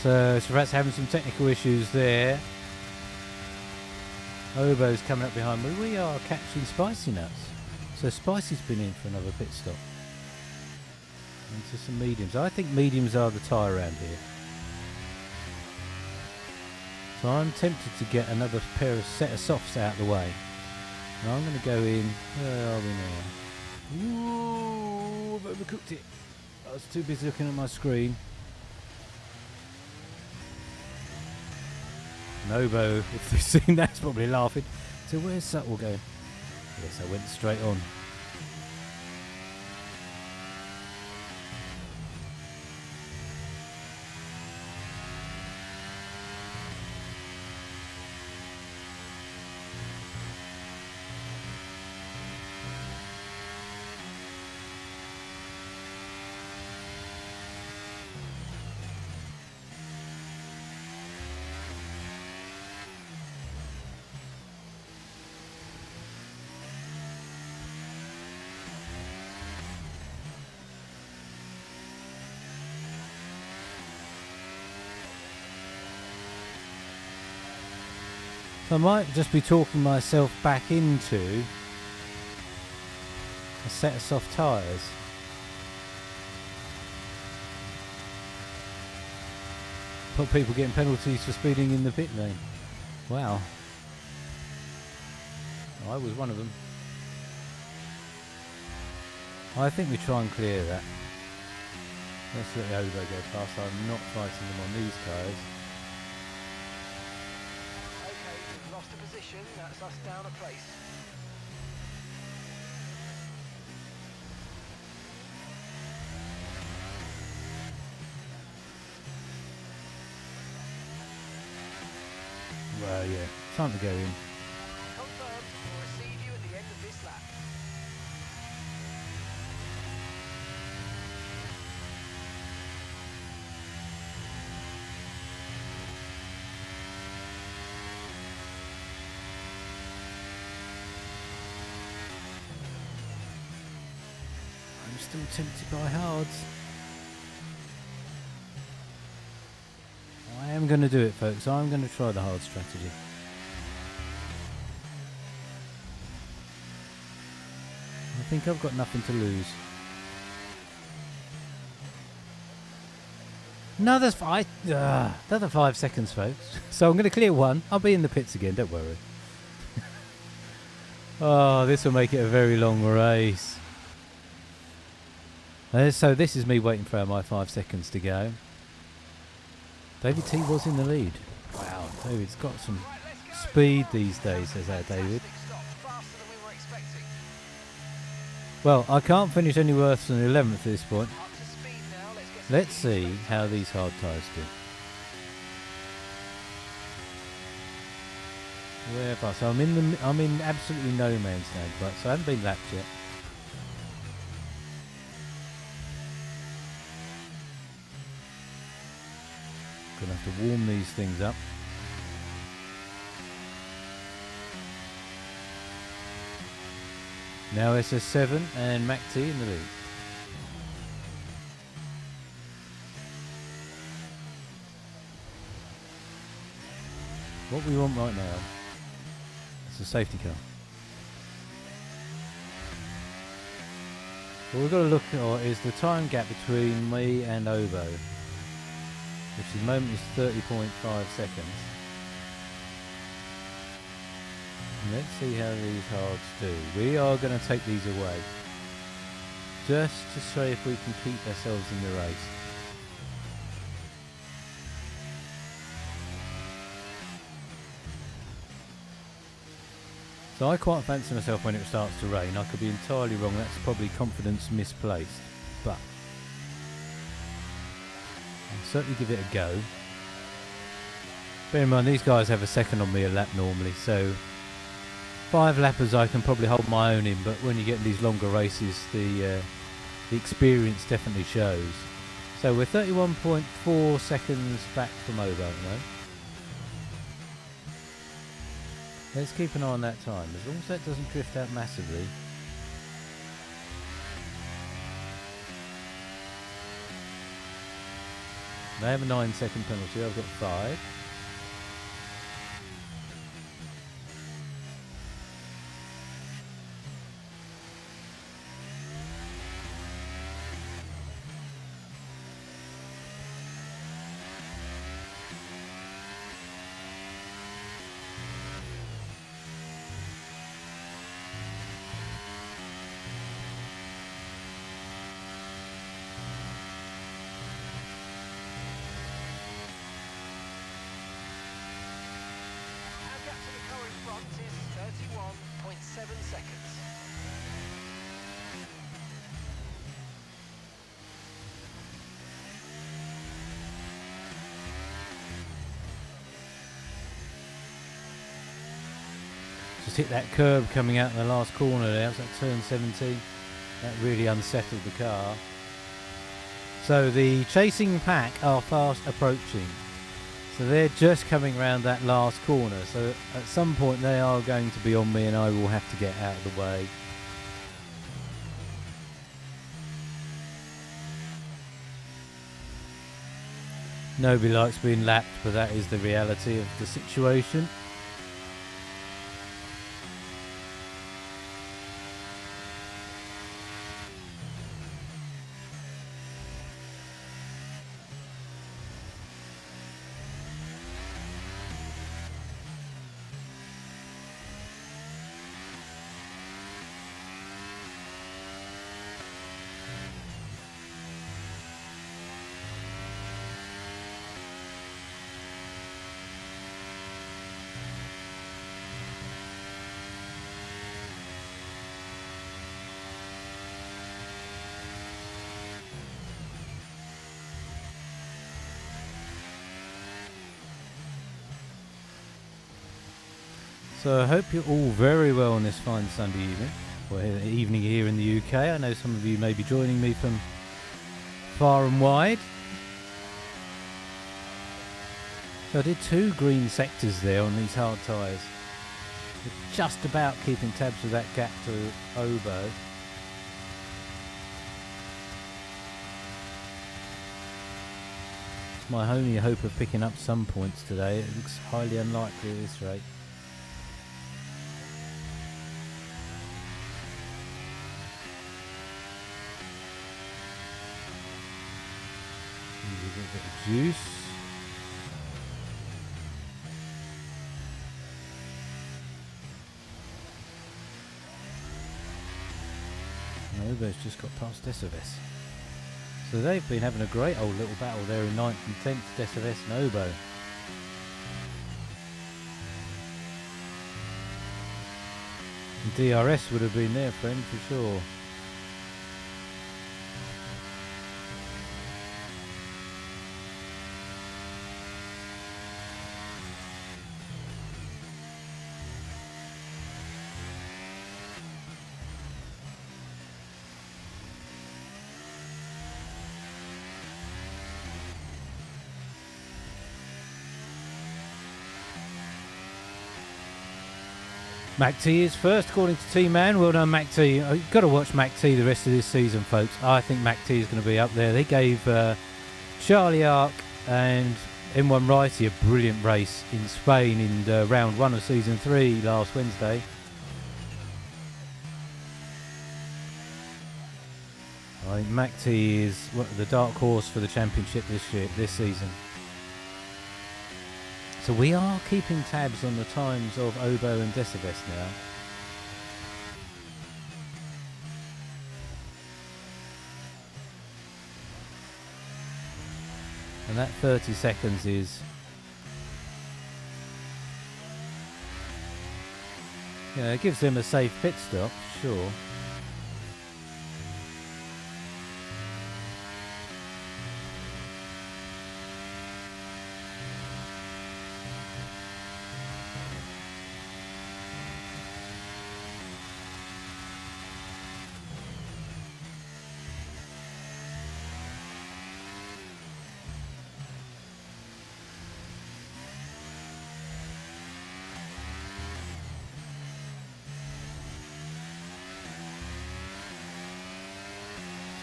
So Srivatsa having some technical issues there. Obo's coming up behind me. We are catching Spicy nuts. So Spicy's been in for another pit stop. Into some mediums. I think mediums are the tyre around here. So I'm tempted to get another set of softs out of the way. And I'm going to go in. Where are we now? Ooh, I've overcooked it. I was too busy looking at my screen. Nobo, if they've seen that's probably laughing. So where's Suttle going? Yes, I went straight on. So I might just be talking myself back into a set of soft tyres. Put people getting penalties for speeding in the pit lane. Wow. I was one of them. I think we try and clear that. Let's let the Ovo go past. I'm not fighting them on these tyres. Okay, we've lost a position. That's us down a place. Well, yeah. Time to go in. Confirmed. We'll receive you at the end of this lap. I'm still tempted by hards. I am going to do it, folks. I'm going to try the hard strategy. I think I've got nothing to lose. Another 5 seconds, folks. So I'm going to clear one. I'll be in the pits again, don't worry. Oh, this will make it a very long race. So this is me waiting for my 5 seconds to go. David T was in the lead. Wow, David's got some speed these days, says our David. Faster than we were expecting. Well, I can't finish any worse than 11th at this point. Up to speed now. Let's see how these hard tyres do. Where am I? So I'm in absolutely no man's land, but so I haven't been lapped yet. Gonna have to warm these things up. Now SS7 and Mac T in the lead. What we want right now is a safety car. What we've got to look at is the time gap between me and Ovo, which at the moment is 30.5 seconds. And let's see how these hards do. We are going to take these away, just to see if we can keep ourselves in the race. So I quite fancy myself when it starts to rain. I could be entirely wrong. That's probably confidence misplaced, but I'll certainly give it a go. Bear in mind, these guys have a second on me a lap normally, so 5 lappers I can probably hold my own in, but when you get these longer races, the experience definitely shows. So we're 31.4 seconds back from Ovo at the moment. Let's keep an eye on that time, as long as that doesn't drift out massively. They have a 9-second penalty, I've got 5. Our gap to the car in front is 31.7 seconds. Just hit that curb coming out in the last corner there. That was at turn 17. That really unsettled the car. So the chasing pack are fast approaching. So they're just coming around that last corner. So at some point they are going to be on me and I will have to get out of the way. Nobody likes being lapped, but that is the reality of the situation. So I hope you're all very well on this fine Sunday evening, or evening here in the UK. I know some of you may be joining me from far and wide. So I did 2 green sectors there on these hard tyres. We're just about keeping tabs with that gap to Obo. It's my only hope of picking up some points today. It looks highly unlikely at this rate. Use a bit of juice. Obo's just got past Decivis. So they've been having a great old little battle there in 9th and 10th, Decivis and Obo. And DRS would have been their friend for sure. Mac T is first, according to Tman. Well done, Mac T. You've got to watch Mac T the rest of this season, folks. I think Mac T is going to be up there. They gave Charlie Ark and M1 Righty a brilliant race in Spain in round 1 of season 3 last Wednesday. I think Mac T is the dark horse for the championship this season. So we are keeping tabs on the times of Obo and Decivis now. And that 30 seconds is... yeah, it gives them a safe pit stop, sure.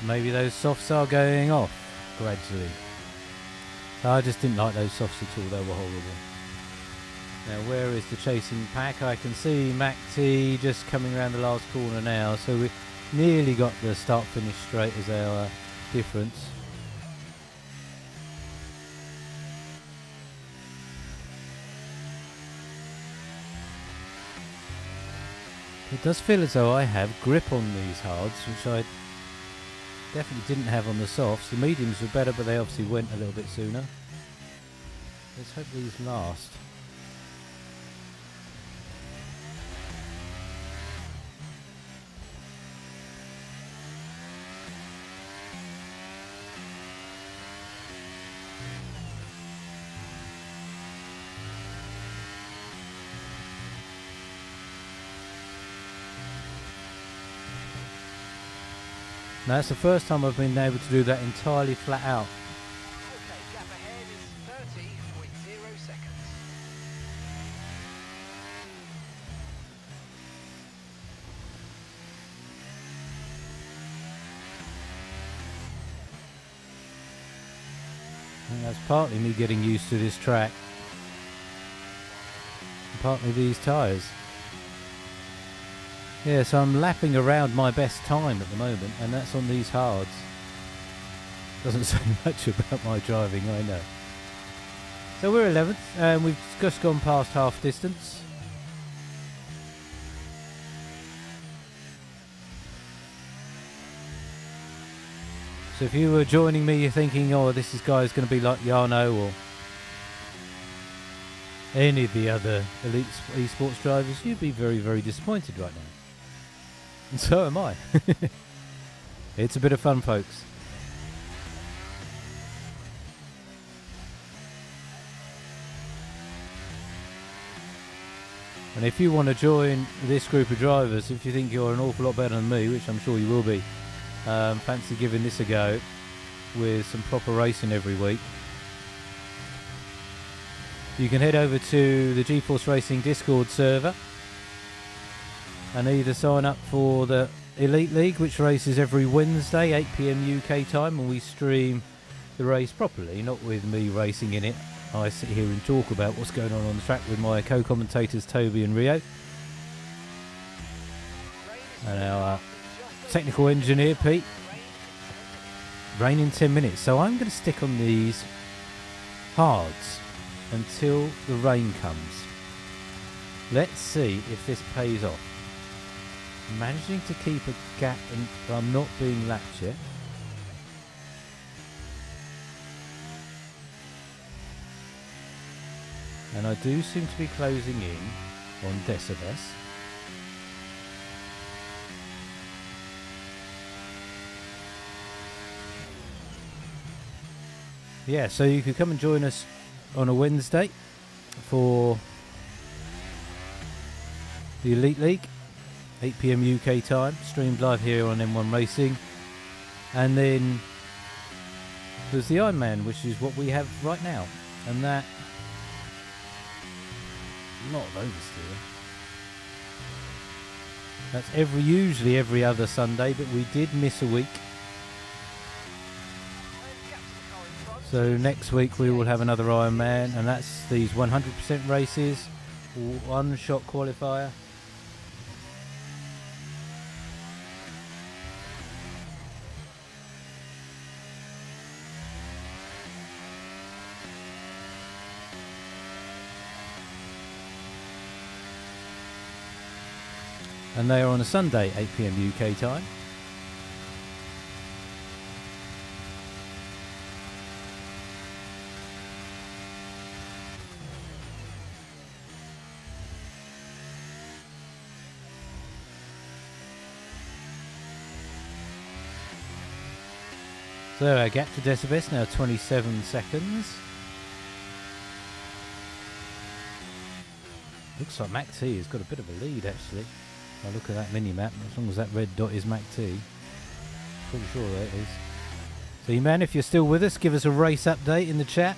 Maybe those softs are going off gradually. So I just didn't like those softs at all, they were horrible. Now where is the chasing pack? I can see Mac T just coming around the last corner now, so we nearly got the start finish straight as our difference. It does feel as though I have grip on these hards, which I definitely didn't have on the softs. The mediums were better, but they obviously went a little bit sooner. Let's hope these last. Now that's the first time I've been able to do that entirely flat out. Okay, gap ahead is 30.0 seconds. And that's partly me getting used to this track, and partly these tyres. Yeah, so I'm lapping around my best time at the moment, and that's on these hards. Doesn't say much about my driving, I know. So we're 11th, and we've just gone past half distance. So if you were joining me, you're thinking, oh, this guy's going to be like Jarno or any of the other elite esports drivers, you'd be very, very disappointed right now. And so am I. It's a bit of fun, folks. And if you want to join this group of drivers, if you think you're an awful lot better than me, which I'm sure you will be, fancy giving this a go with some proper racing every week, you can head over to the GeForce Racing Discord server and either sign up for the Elite League, which races every Wednesday, 8 PM UK time, and we stream the race properly, not with me racing in it. I sit here and talk about what's going on the track with my co-commentators Toby and Rio, and our technical engineer Pete. Rain in 10 minutes, so I'm going to stick on these hards until the rain comes. Let's see if this pays off. Managing to keep a gap, and I'm not being lapped yet. And I do seem to be closing in on Decibes. Yeah, so you could come and join us on a Wednesday for the Elite League, 8 PM UK time, streamed live here on M1 Racing. And then there's the Iron Man, which is what we have right now. And that, not oversteer. That's usually every other Sunday, but we did miss a week. So next week we will have another Iron Man, and that's these 100% races, one shot qualifier. And they are on a Sunday, 8 PM UK time. So our gap to Decibes now 27 seconds. Looks like Mac T has got a bit of a lead actually. I'll look at that mini-map, as long as that red dot is Mac T. Pretty sure that is. So you man, if you're still with us, give us a race update in the chat.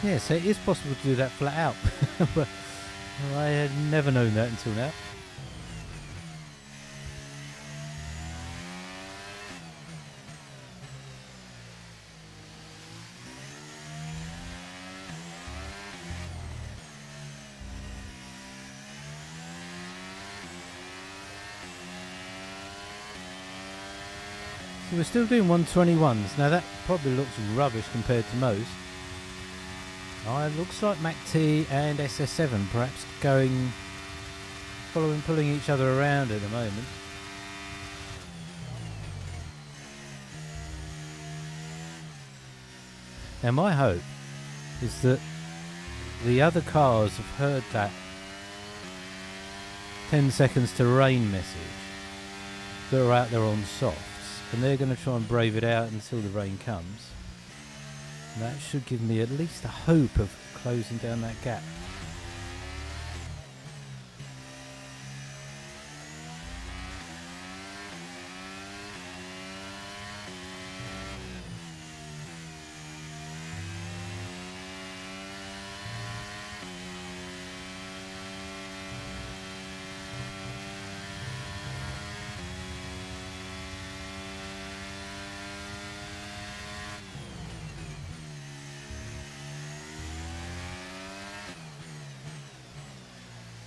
Yeah, so it is possible to do that flat out. But I had never known that until now. So we're still doing 121s. Now that probably looks rubbish compared to most. It looks like Mac T and SS7 perhaps pulling each other around at the moment. Now my hope is that the other cars have heard that 10 seconds to rain message that are out there on softs, and they're going to try and brave it out until the rain comes. And that should give me at least a hope of closing down that gap.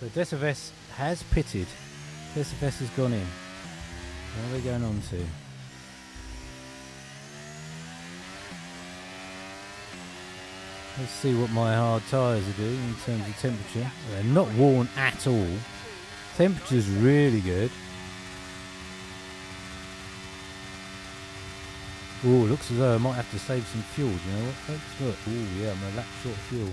So Decibes has pitted. Decibes has gone in. What are they going on to? Let's see what my hard tyres are doing in terms of temperature. They're not worn at all. Temperature's really good. Oh, looks as though I might have to save some fuel. Do you know what, folks? Look. Oh, yeah, I'm a lap short of fuel.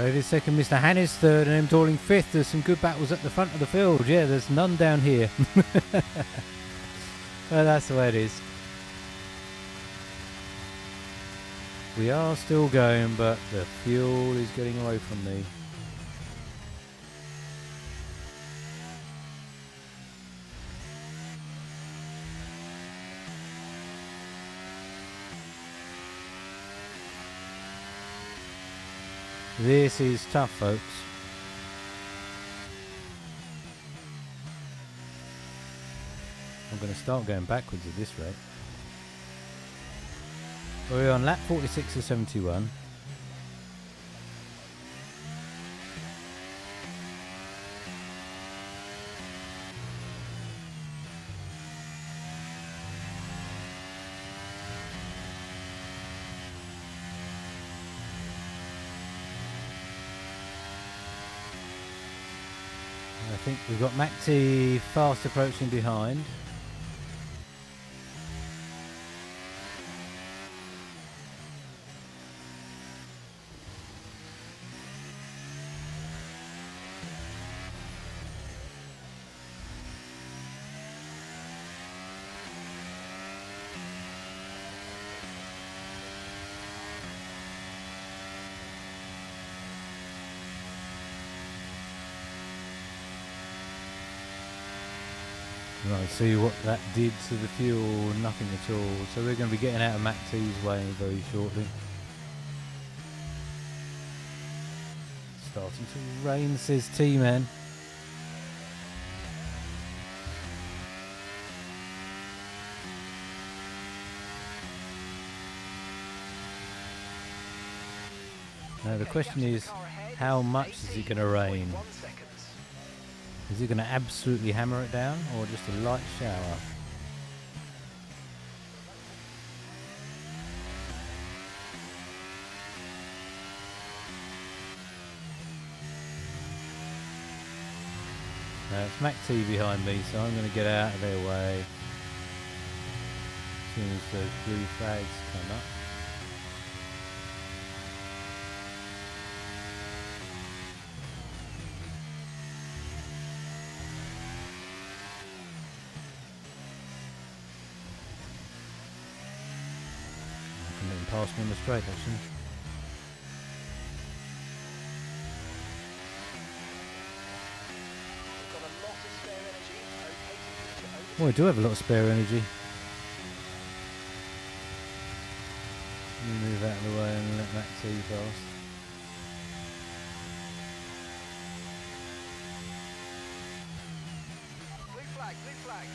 David second, Mr. Hannes third, and M. Dorling fifth. There's some good battles at the front of the field. Yeah, there's none down here. Well, that's the way it is. We are still going, but the fuel is getting away from me. This is tough, folks. I'm going to start going backwards at this rate. We're on lap 46 of 71. I think we've got Mac T fast approaching behind. Right, see what that did to the fuel, nothing at all. So we're going to be getting out of Mac T's way very shortly. Starting to rain, says Tman. Now the question is, how much is it going to rain? Is it going to absolutely hammer it down, or just a light shower? Now it's Mac T behind me, so I'm going to get out of their way as soon as those blue flags come up. Past me on the straight, actually. Oh, I do have a lot of spare energy. Let me move out of the way and let Mac T pass. Blue flag, blue flag.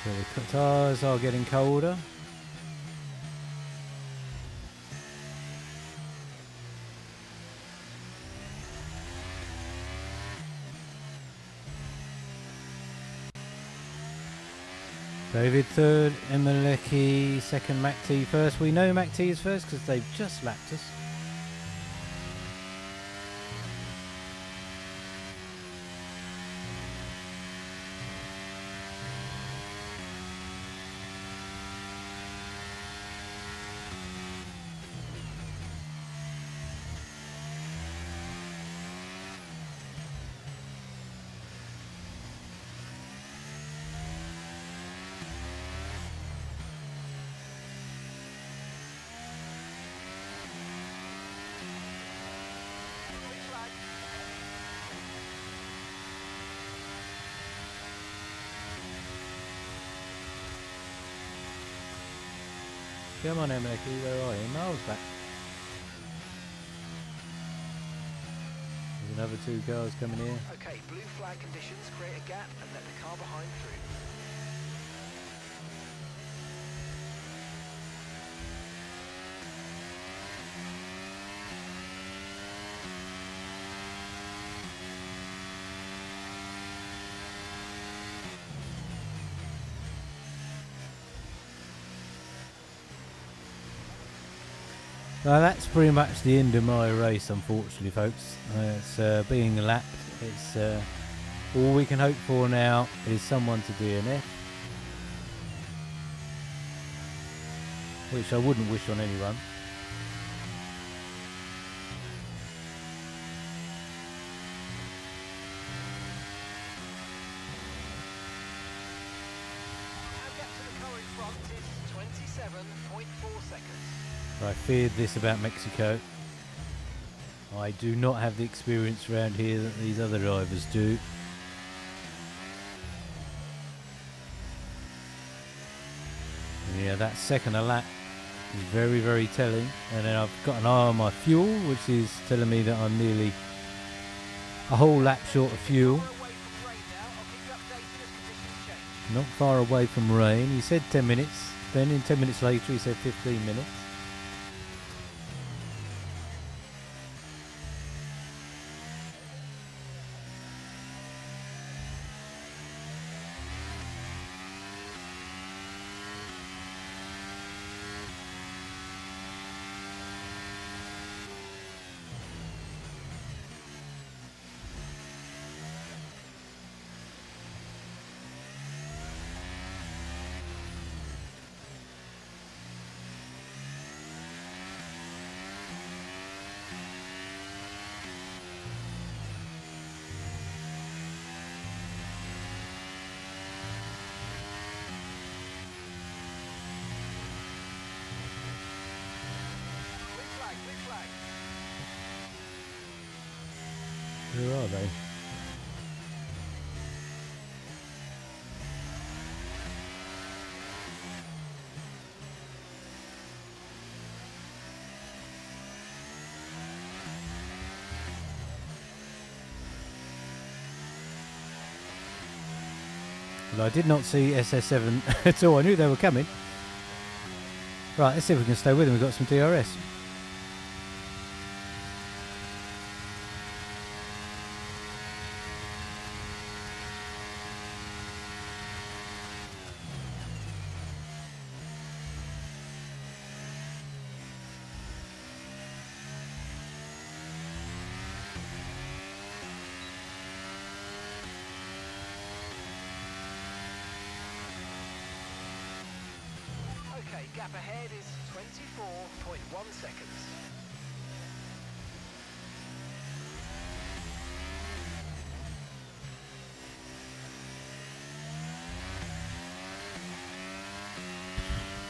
So the tyres are getting colder. David third, Emeleki second, Mac T first. We know Mac T is first because they've just lapped us. Come on, Emeleki, where are you? Miles back. There's another two cars coming here. Okay, blue flag conditions, create a gap and let the car behind through. Well, that's pretty much the end of my race, unfortunately, folks. It's being lapped. It's all we can hope for now is someone to DNF, which I wouldn't wish on anyone. Our gap to the car in front is 27.4 seconds. I feared this about Mexico. I do not have the experience around here that these other drivers do. Yeah, that second a lap is very, very telling. And then I've got an eye on my fuel, which is telling me that I'm nearly a whole lap short of fuel. Not far away from rain. He said 10 minutes. Then in 10 minutes later he said 15 minutes. Where are they? Well, I did not see SS7 at all. I knew they were coming. Right, let's see if we can stay with them. We've got some DRS. Okay, gap ahead is 24.1 seconds.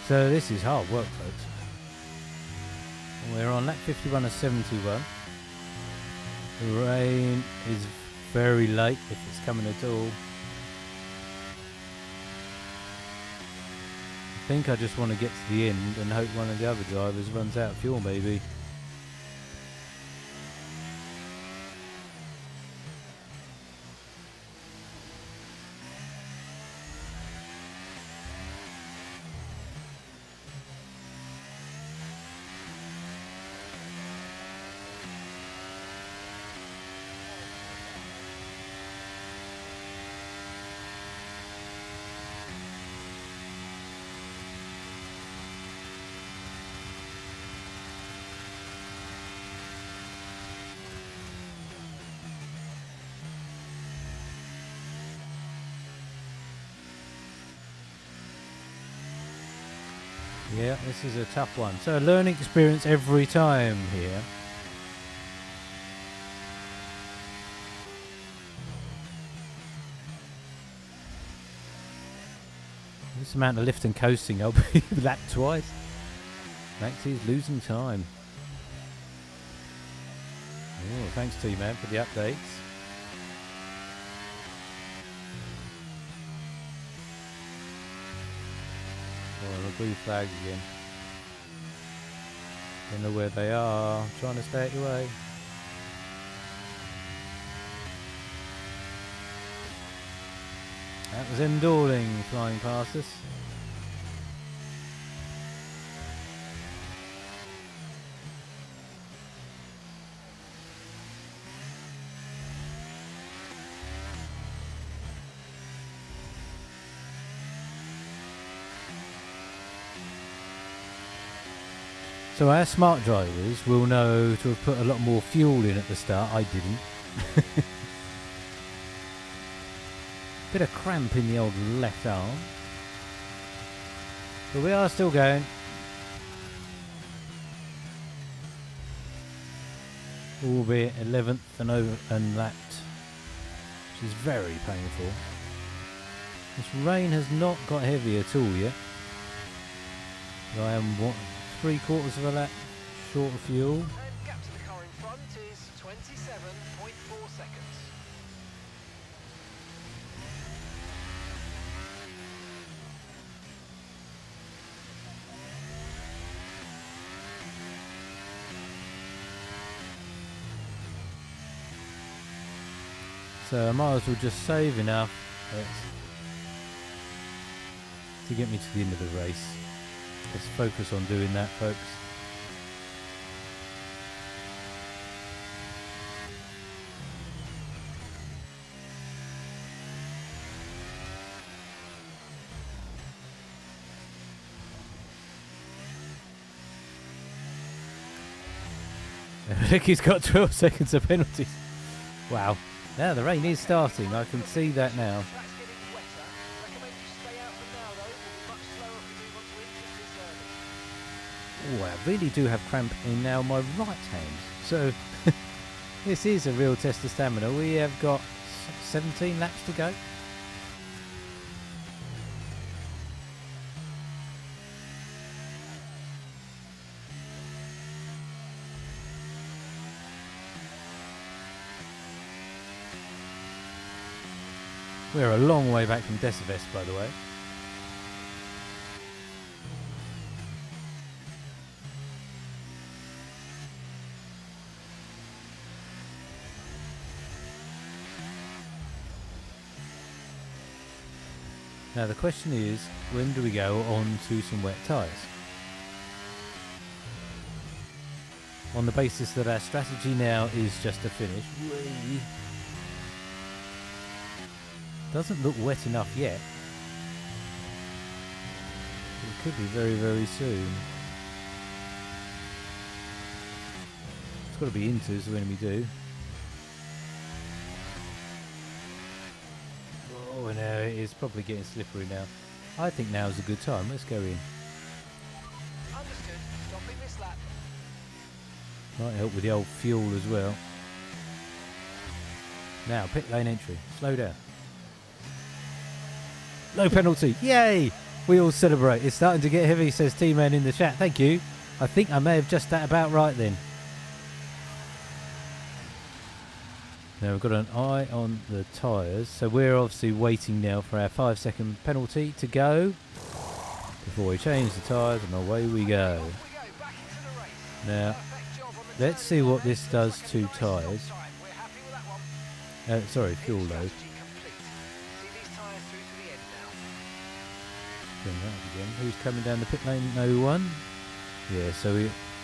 So this is hard work, folks. We're on lap 51 of 71. The rain is very late, if it's coming at all. I think I just want to get to the end and hope one of the other drivers runs out of fuel, maybe. Yeah, this is a tough one. So a learning experience every time here. This amount of lift and coasting, I'll be lapped twice. Maxi's losing time. Oh, thanks Tman for the updates. Oh, the blue flags again. Don't know where they are. I'm trying to stay out your way. That was Endorling flying past us. So our smart drivers will know to have put a lot more fuel in at the start. I didn't. Bit of cramp in the old left arm. But we are still going. Albeit 11th and over and lapped, which is very painful. This rain has not got heavy at all yet. I am, what, 3/4 of a lap short of fuel. And gap to the car in front is 27.4 seconds. So I might as well just save enough to get me to the end of the race. Let's focus on doing that, folks. Ricky's got 12 seconds of penalties. Wow. Now the rain is starting. I can see that now. Track's getting wetter. Recommend you stay out for now though. We'll be much slower if we move on to Interest this early. Oh, I really do have cramp in now my right hand. So this is a real test of stamina. We have got 17 laps to go. We're a long way back from Decivest, by the way. Now the question is, when do we go on to some wet tyres? On the basis that our strategy now is just to finish. Whee! Doesn't look wet enough yet. It could be very, very soon. It's got to be into, so when we do. Oh, no, it is probably getting slippery now. I think now is a good time. Let's go in. Understood. Stopping this lap. Might help with the old fuel as well. Now, pit lane entry. Slow down. No penalty. Yay! We all celebrate. It's starting to get heavy, says Tman in the chat. Thank you. I think I may have just that about right then. Now we've got an eye on the tyres. So we're obviously waiting now for our 5-second penalty to go before we change the tyres and away we go. Back into the race. Now, Perfect job on the let's see what this does to tyres. time. We're happy with that one. Sorry, fuel load. Strategy complete. See these tyres through to the end now. Bring that up again. Who's coming down the pit lane? No one. Yeah, so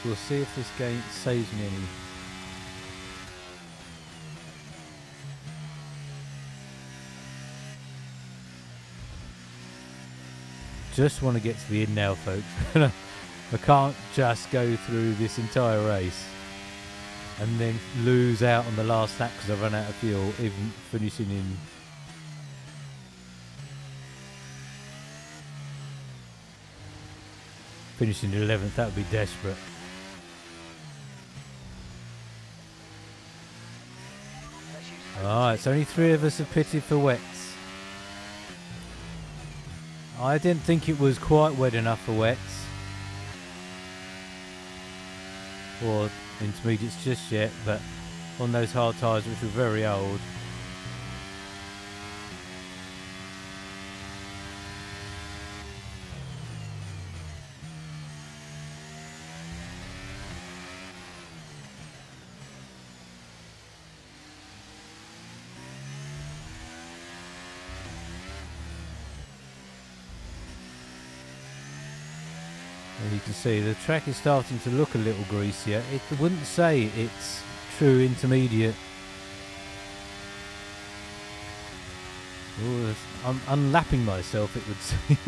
we'll see if this game saves me any. Just want to get to the end now, folks. I can't just go through this entire race and then lose out on the last lap because I've run out of fuel, even finishing in. Finishing 11th, that would be desperate. Alright, so only 3 of us have pitted for wets. I didn't think it was quite wet enough for wets. Or intermediates just yet, but on those hard tyres which were very old. And you can see the track is starting to look a little greasier. It wouldn't say it's true intermediate. Ooh, I'm unlapping myself, it would seem.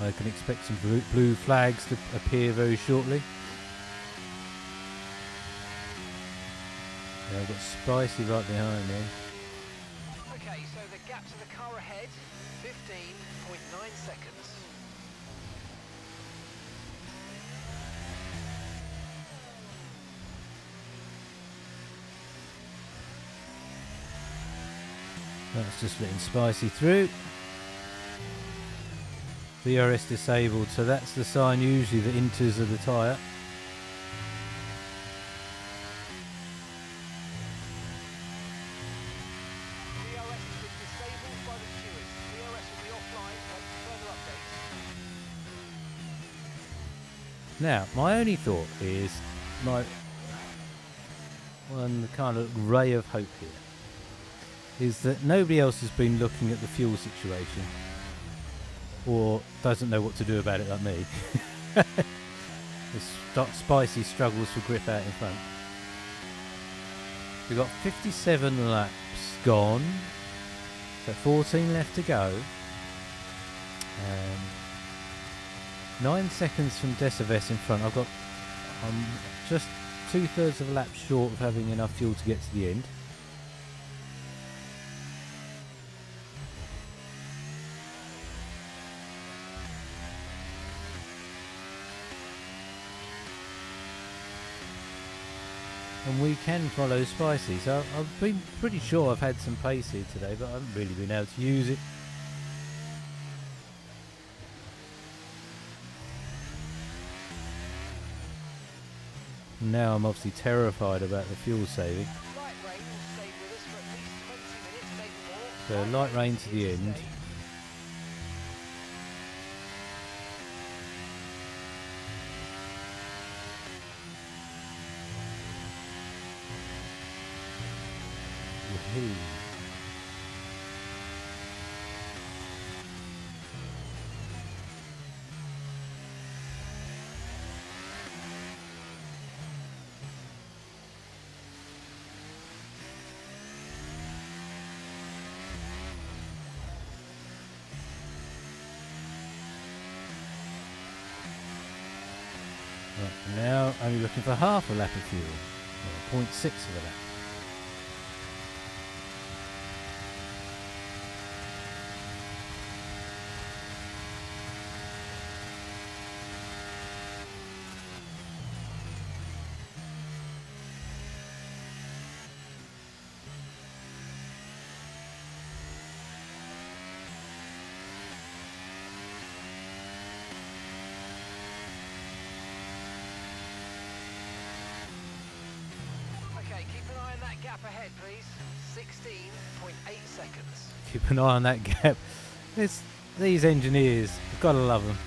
I can expect some blue flags to appear very shortly. Yeah, I've got Spicy right behind me. Okay, so the gap to the car ahead, 15.9 seconds. That's just letting Spicy through. VRS disabled, so that's the sign usually that inters of the tyre. VRS has been disabled by the stewards. VRS will be offline, waiting for further updates. Now, my only thought is, my one kind of ray of hope here, is that nobody else has been looking at the fuel situation, or doesn't know what to do about it like me. Spicy struggles for grip out in front. We've got 57 laps gone, so 14 left to go. 9 seconds from Decives in front. I'm just 2/3 of a lap short of having enough fuel to get to the end. And we can follow Spicy. So I've been pretty sure I've had some pace here today, but I haven't really been able to use it. Now I'm obviously terrified about the fuel saving. Light rain will stay with us for at least 20 minutes, maybe more. So light rain to the end. Woohoo. Right, now only looking for half a lap of fuel, or 0.6 of a lap. Okay, keep an eye on that gap ahead, please. 16.8 seconds. Keep an eye on that gap. These engineers, you've got to love them.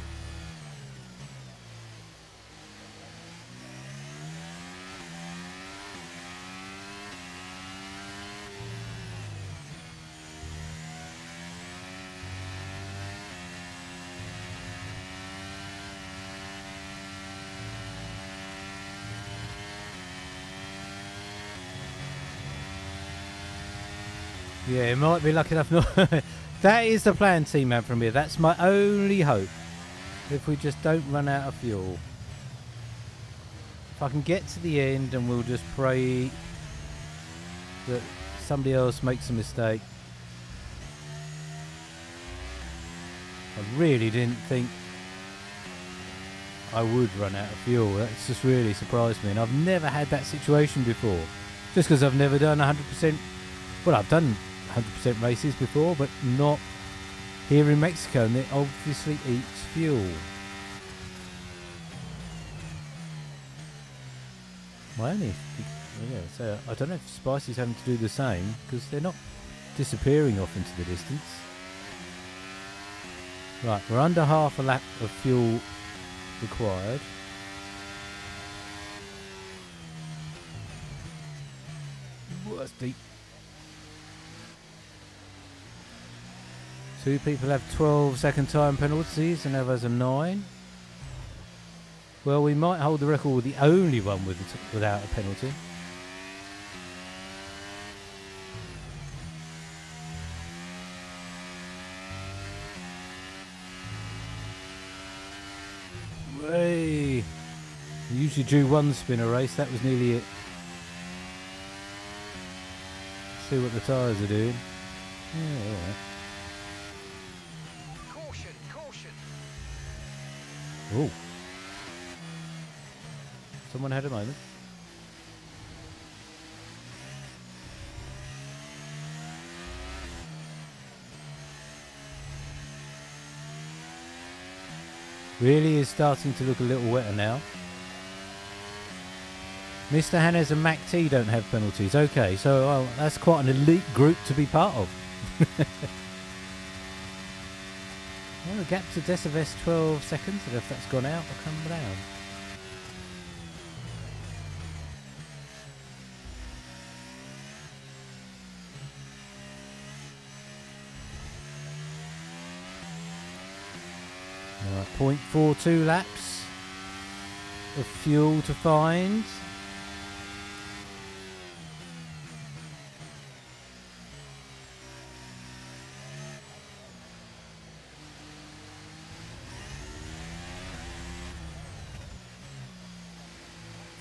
Yeah, it might be lucky enough not. That is the plan, Tman, from here. That's my only hope. If we just don't run out of fuel. If I can get to the end and we'll just pray that somebody else makes a mistake. I really didn't think I would run out of fuel. That's just really surprised me. And I've never had that situation before. Just because I've never done 100%. Well, I've done 100% races before, but not here in Mexico, and it obviously eats fuel. My only, yeah, so I don't know if Spicy's having to do the same, because they're not disappearing off into the distance. Right, we're under half a lap of fuel required. Ooh, that's deep. 2 people have 12-second time penalties and others are 9. Well, we might hold the record with the only one without a penalty. usually do one spinner race. That was nearly it. See what the tyres are doing. Yeah, all right. Caution, caution. Oh. Someone had a moment. Really is starting to look a little wetter now. Mr. Hannes and Mac T don't have penalties. Okay, so that's quite an elite group to be part of. Well, the gap to Decivest 12 seconds, and if that's gone out, I'll come down. Right, 0.42 laps of fuel to find.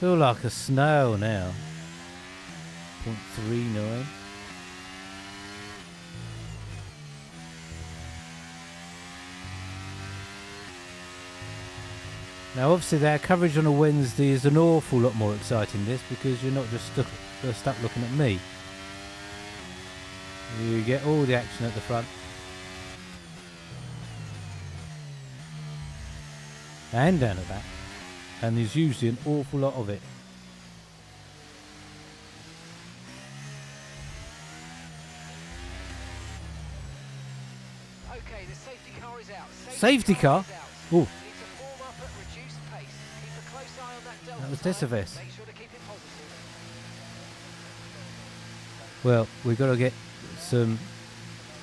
Feel like a snail now. 0.39. Now obviously our coverage on a Wednesday is an awful lot more exciting this, because you're not just stuck looking at me. You get all the action at the front. And down at back. And there's usually an awful lot of it. Okay, the safety car is out. Safety car? Is out. Oh, You need to form up at reduced pace. Keep a close eye on that delta that was time. Decivest. Make sure to keep it positive. Well, we've got to get some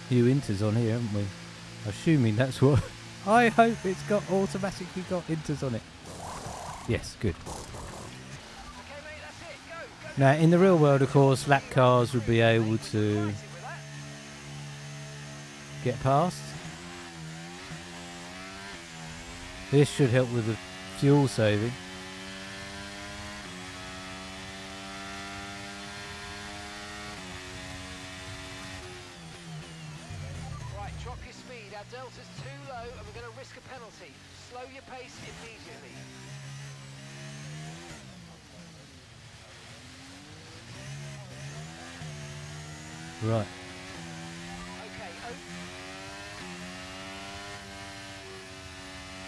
new inters on here, haven't we? Assuming that's what... I hope it's got automatically got inters on it. Yes, good. Okay, mate, that's it. Go, go. Now, in the real world, of course, lap cars would be able to Delighted with that. get past. This should help with the fuel saving. Right, drop your speed. Our delta's too low and we're going to risk a penalty. Slow your pace immediately. Right. Okay,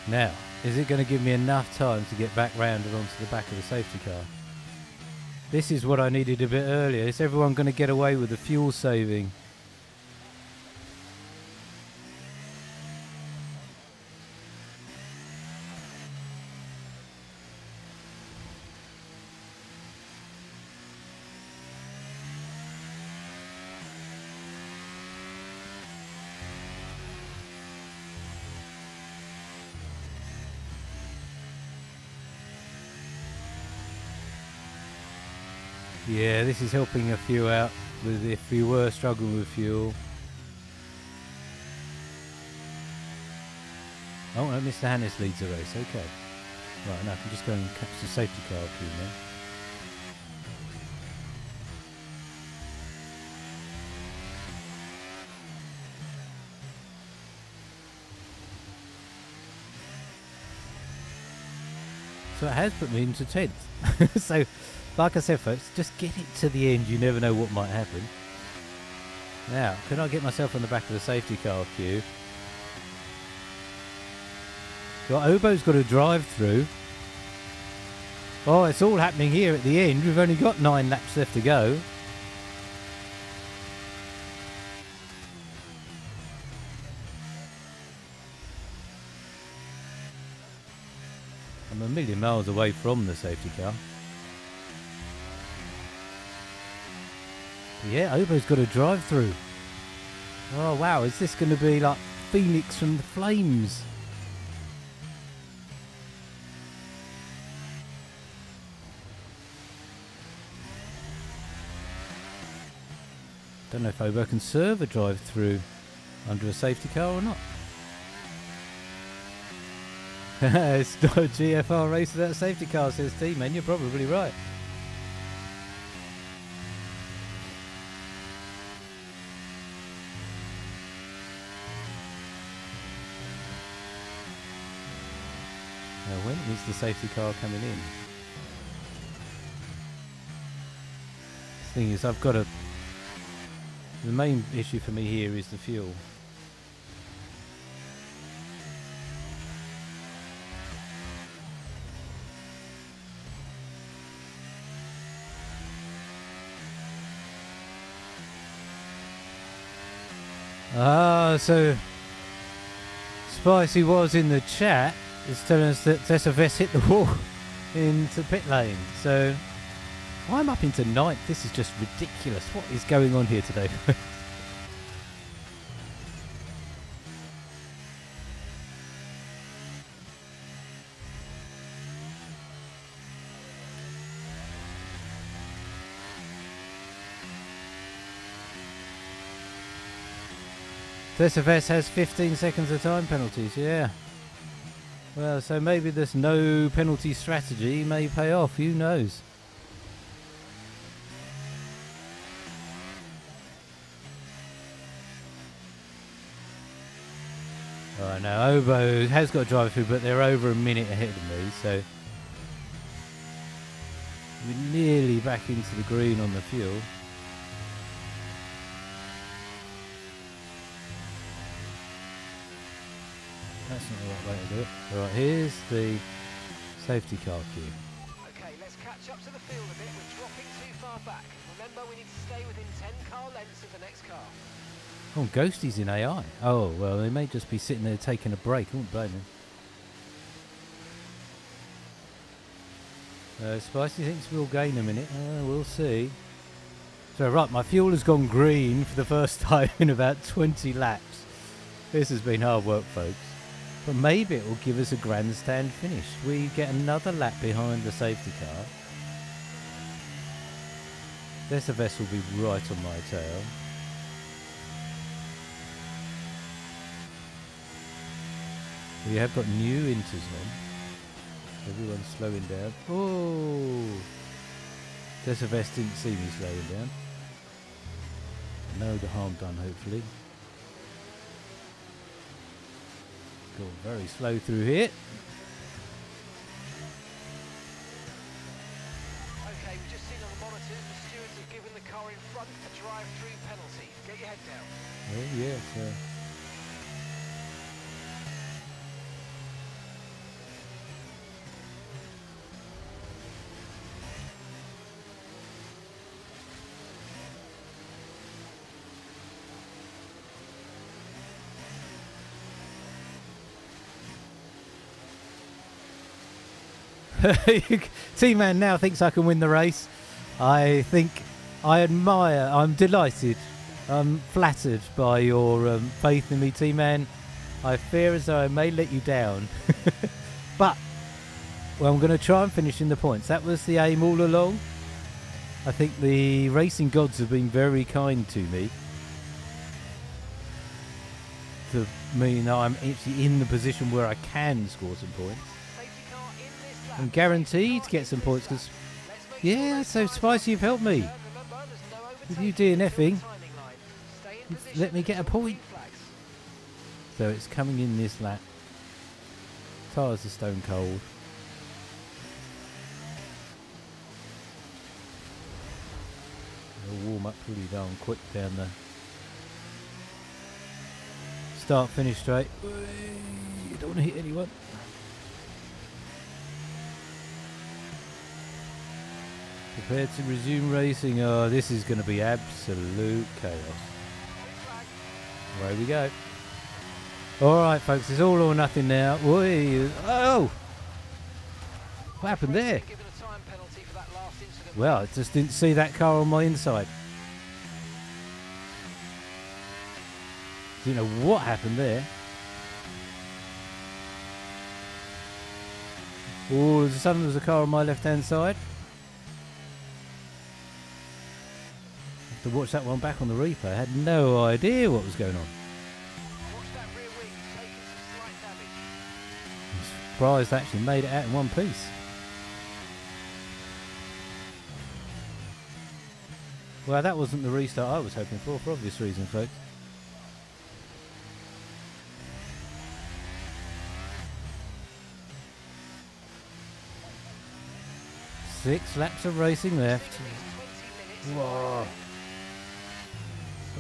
Now, is it going to give me enough time to get back round and onto the back of the safety car? This is what I needed a bit earlier. Is everyone going to get away with the fuel saving? Yeah, this is helping a few out with if we were struggling with fuel. Oh no, Mr. Hannes leads the race, okay. Right, now I can just go and catch the safety car queue now. So it has put me into 10th. So, like I said folks, just get it to the end, you never know what might happen. Now, can I get myself on the back of the safety car queue? Got Obo's got a drive through. Oh, it's all happening here at the end. We've only got 9 laps left to go. I'm a million miles away from the safety car. Yeah, Obo's got a drive through. Oh wow, is this going to be like Phoenix from the Flames? Don't know if Obo can serve a drive through under a safety car or not. It's not a GFR race without a safety car, says Tman. You're probably right. Now, when is the safety car coming in? The thing is, I've got a... The main issue for me here is the fuel. Ah, so Spicy was in the chat. It's telling us that SFS hit the wall into pit lane. So I'm up into ninth. This is just ridiculous. What is going on here today? SFS has 15 seconds of time penalties, yeah. Well, so maybe this no penalty strategy may pay off, who knows? Oh, now Obo has got a driver through, but they're over a minute ahead of me, so we're nearly back into the green on the fuel. That's not the right way to do it. Right, here's the safety car queue. Okay, let's catch up to the field a bit. We're dropping too far back. Remember, we need to stay within 10 car lengths of the next car. Oh, Ghosty's in AI. Oh, well, they may just be sitting there taking a break. I wouldn't blame him. Spicy thinks we'll gain a minute. We'll see. So, right, my fuel has gone green for the first time in about 20 laps. This has been hard work, folks. But maybe it will give us a grandstand finish. We get another lap behind the safety car. SFS will be right on my tail. We have got new inters on. Everyone's slowing down. Oh! SFS didn't see me slowing down. No harm done, hopefully. Go very slow through here. Okay, we've just seen on the monitors the stewards have given the car in front a drive-through penalty. Get your head down. Oh yes. Tman now thinks I can win the race. I think I admire, I'm delighted, I'm flattered by your faith in me, Tman. I fear as though I may let you down. But, well, I'm going to try and finish in the points. That was the aim all along. I think the racing gods have been very kind to me. To mean that I'm actually in the position where I can score some points. I'm guaranteed to get some points because, yeah, so Spicy, you've helped me. With you DNFing, let me get a point. So it's coming in this lap. Tyres are stone cold. They'll warm up pretty darn quick down the start-finish straight. You don't want to hit anyone. Prepared to resume racing. Oh, this is going to be absolute chaos. Away we go. Alright, folks, it's all or nothing now. Oh! What happened there? Well, I just didn't see that car on my inside. Didn't know what happened there. Oh, suddenly there was a car on my left-hand side. To watch that one back on the replay. I had no idea what was going on. surprised they actually made it out in one piece. Well, that wasn't the restart I was hoping for obvious reasons, folks. Six laps of racing left. Whoa.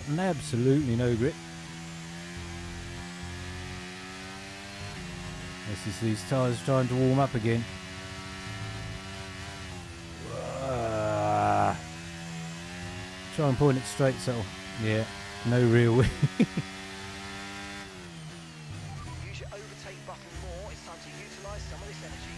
Got absolutely no grip. This is these tyres trying to warm up again. Try and point it straight, so yeah, no real win. Use your overtake button more. It's time to utilise some of this energy.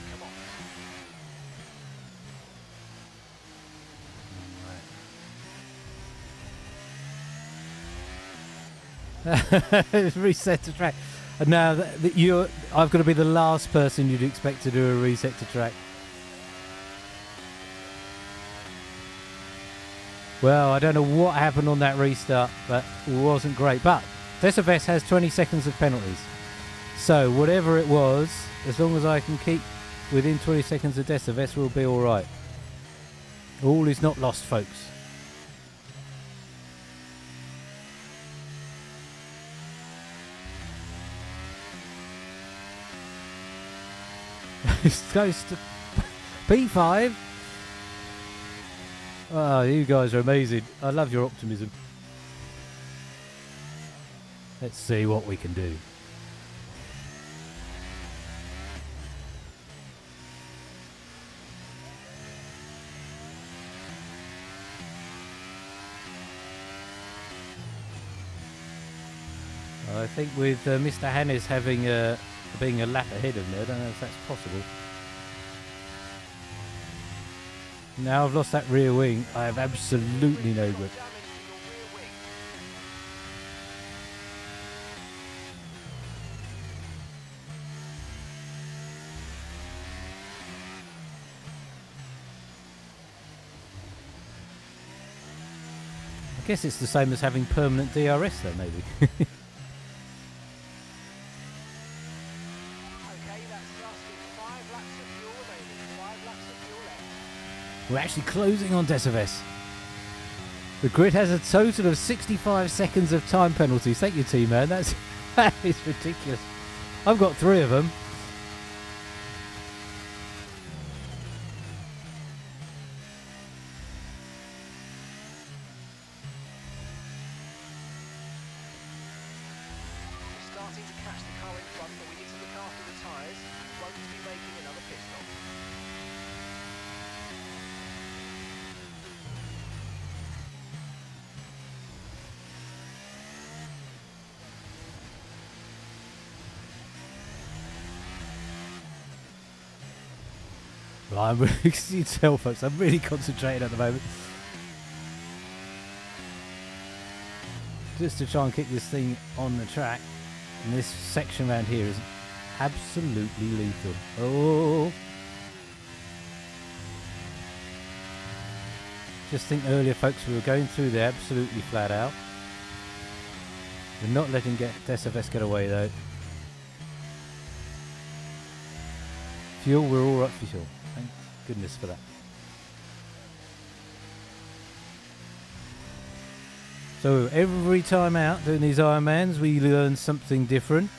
Come on. Reset to track. And now that I've got to be the last person you'd expect to do a reset to track. Well, I don't know what happened on that restart, but it wasn't great. But Decivest has 20 seconds of penalties. So whatever it was, as long as I can keep within 20 seconds of Decivest, we'll be all right. All is not lost, folks. It goes to P5. Oh, you guys are amazing. I love your optimism. Let's see what we can do. I think with Mr. Hannes being a lap ahead of me, I don't know if that's possible. Now I've lost that rear wing, I have absolutely no grip. I guess it's the same as having permanent DRS though, maybe. We're actually closing on Decivest. The grid has a total of 65 seconds of time penalties. Thank you, Tman. That is ridiculous. I've got 3 of them. We're starting to catch the car in front, but we need to look after the tyres. We won't be making another pit stop. Well, I'm really, you can tell, folks, I'm really concentrating at the moment. Just to try and keep this thing on the track. And this section around here is absolutely lethal. Oh! Just think earlier, folks, we were going through there absolutely flat out. We're not letting Decivest get away, though. Fuel, we're all right for fuel. Thank goodness for that. So every time out doing these Ironmans, we learn something different.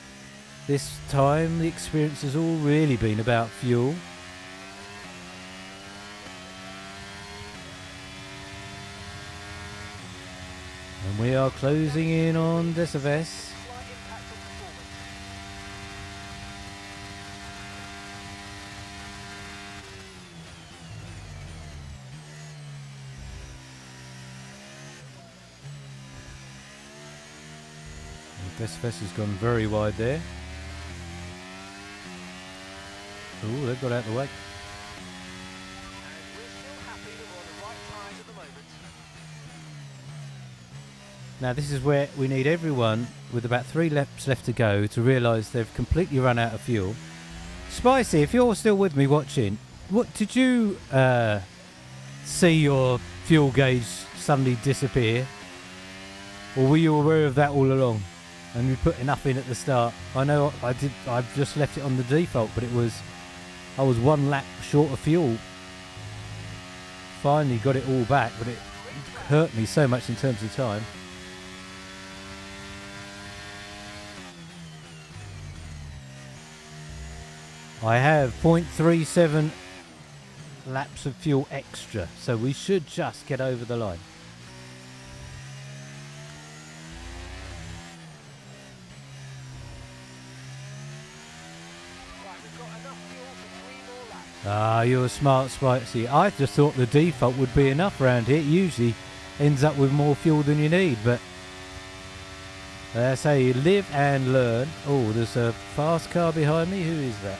This time the experience has all really been about fuel. And we are closing in on Decivest. Decivest has gone very wide there. Oh, they've got out of the way. And we're still happy that we're on the right tyres at the moment. Now this is where we need everyone with about 3 laps left to go to realise they've completely run out of fuel. Spicy, if you're still with me watching, what did you see your fuel gauge suddenly disappear? Or were you aware of that all along? and we put enough in at the start. I know I've just left it on the default, but I was 1 lap short of fuel. Finally got it all back, but it hurt me so much in terms of time. I have 0.37 laps of fuel extra, so we should just get over the line. Right, we've got enough fuel for 3 more laps. Ah, you're a smart Spicy. I just thought the default would be enough around here. It usually ends up with more fuel than you need, but that's how you live and learn. Oh, there's a fast car behind me. Who is that?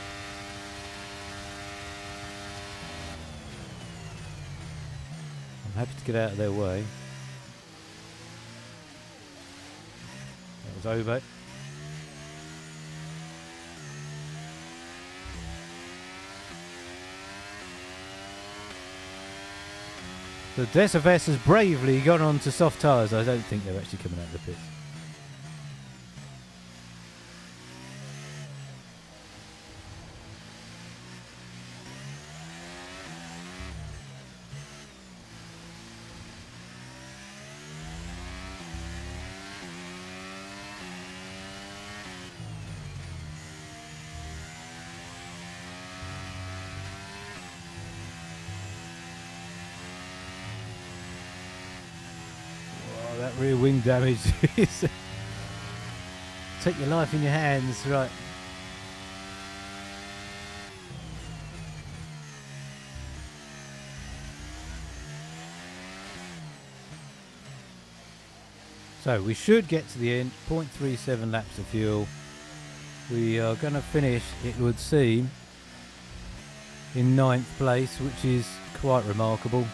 I'm happy to get out of their way. That was Obo. The Desavess has bravely gone on to soft tyres. I don't think they're actually coming out of the pits. That rear wing damage is take your life in your hands, right? So we should get to the end. 0.37 laps of fuel. We are going to finish, it would seem, in 9th place, which is quite remarkable.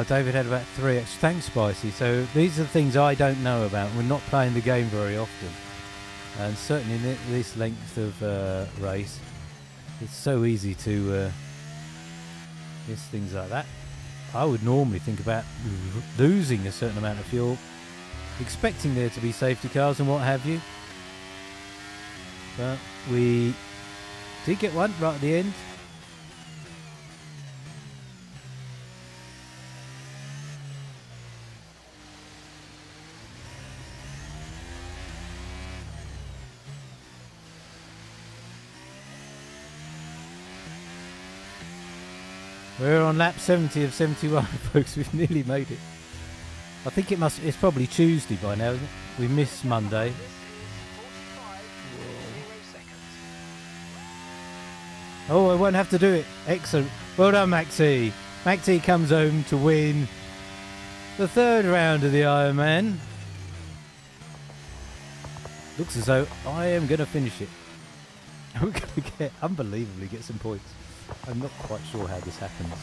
David had about 3 extra. Thanks, Spicy. So these are the things I don't know about. We're not playing the game very often. And certainly in this length of race, it's so easy to miss things like that. I would normally think about losing a certain amount of fuel, expecting there to be safety cars and what have you. But we did get one right at the end. We're on lap 70 of 71, folks. We've nearly made it. I think it's probably Tuesday by now, isn't it? We missed Monday. This is 45.0 seconds. Oh, I won't have to do it. Excellent. Well done, Mac T. Mac T comes home to win the 3rd round of the Iron Man. Looks as though I am going to finish it. We're going to unbelievably get some points. I'm not quite sure how this happens. Okay,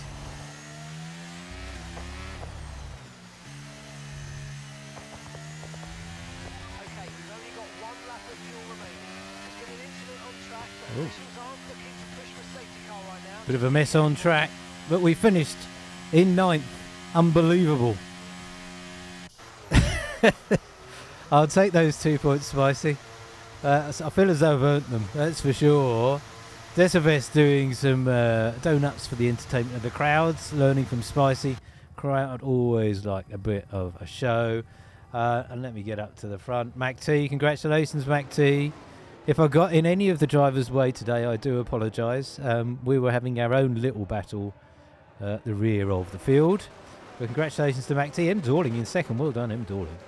we've only got 1 lap of fuel remaining. There's been an incident on track, but officials aren't looking to push for a safety car right now. Bit of a mess on track, but we finished in 9th. Unbelievable. I'll take those 2 points, Spicy. I feel as though I've earned them, that's for sure. Desavest doing some donuts for the entertainment of the crowds, learning from Spicy. Crowd always like a bit of a show. And let me get up to the front. Mac T, congratulations, Mac T. If I got in any of the driver's way today, I do apologise. We were having our own little battle at the rear of the field. But congratulations to Mac T. M. Dorling in 2nd. Well done, M. Dorling.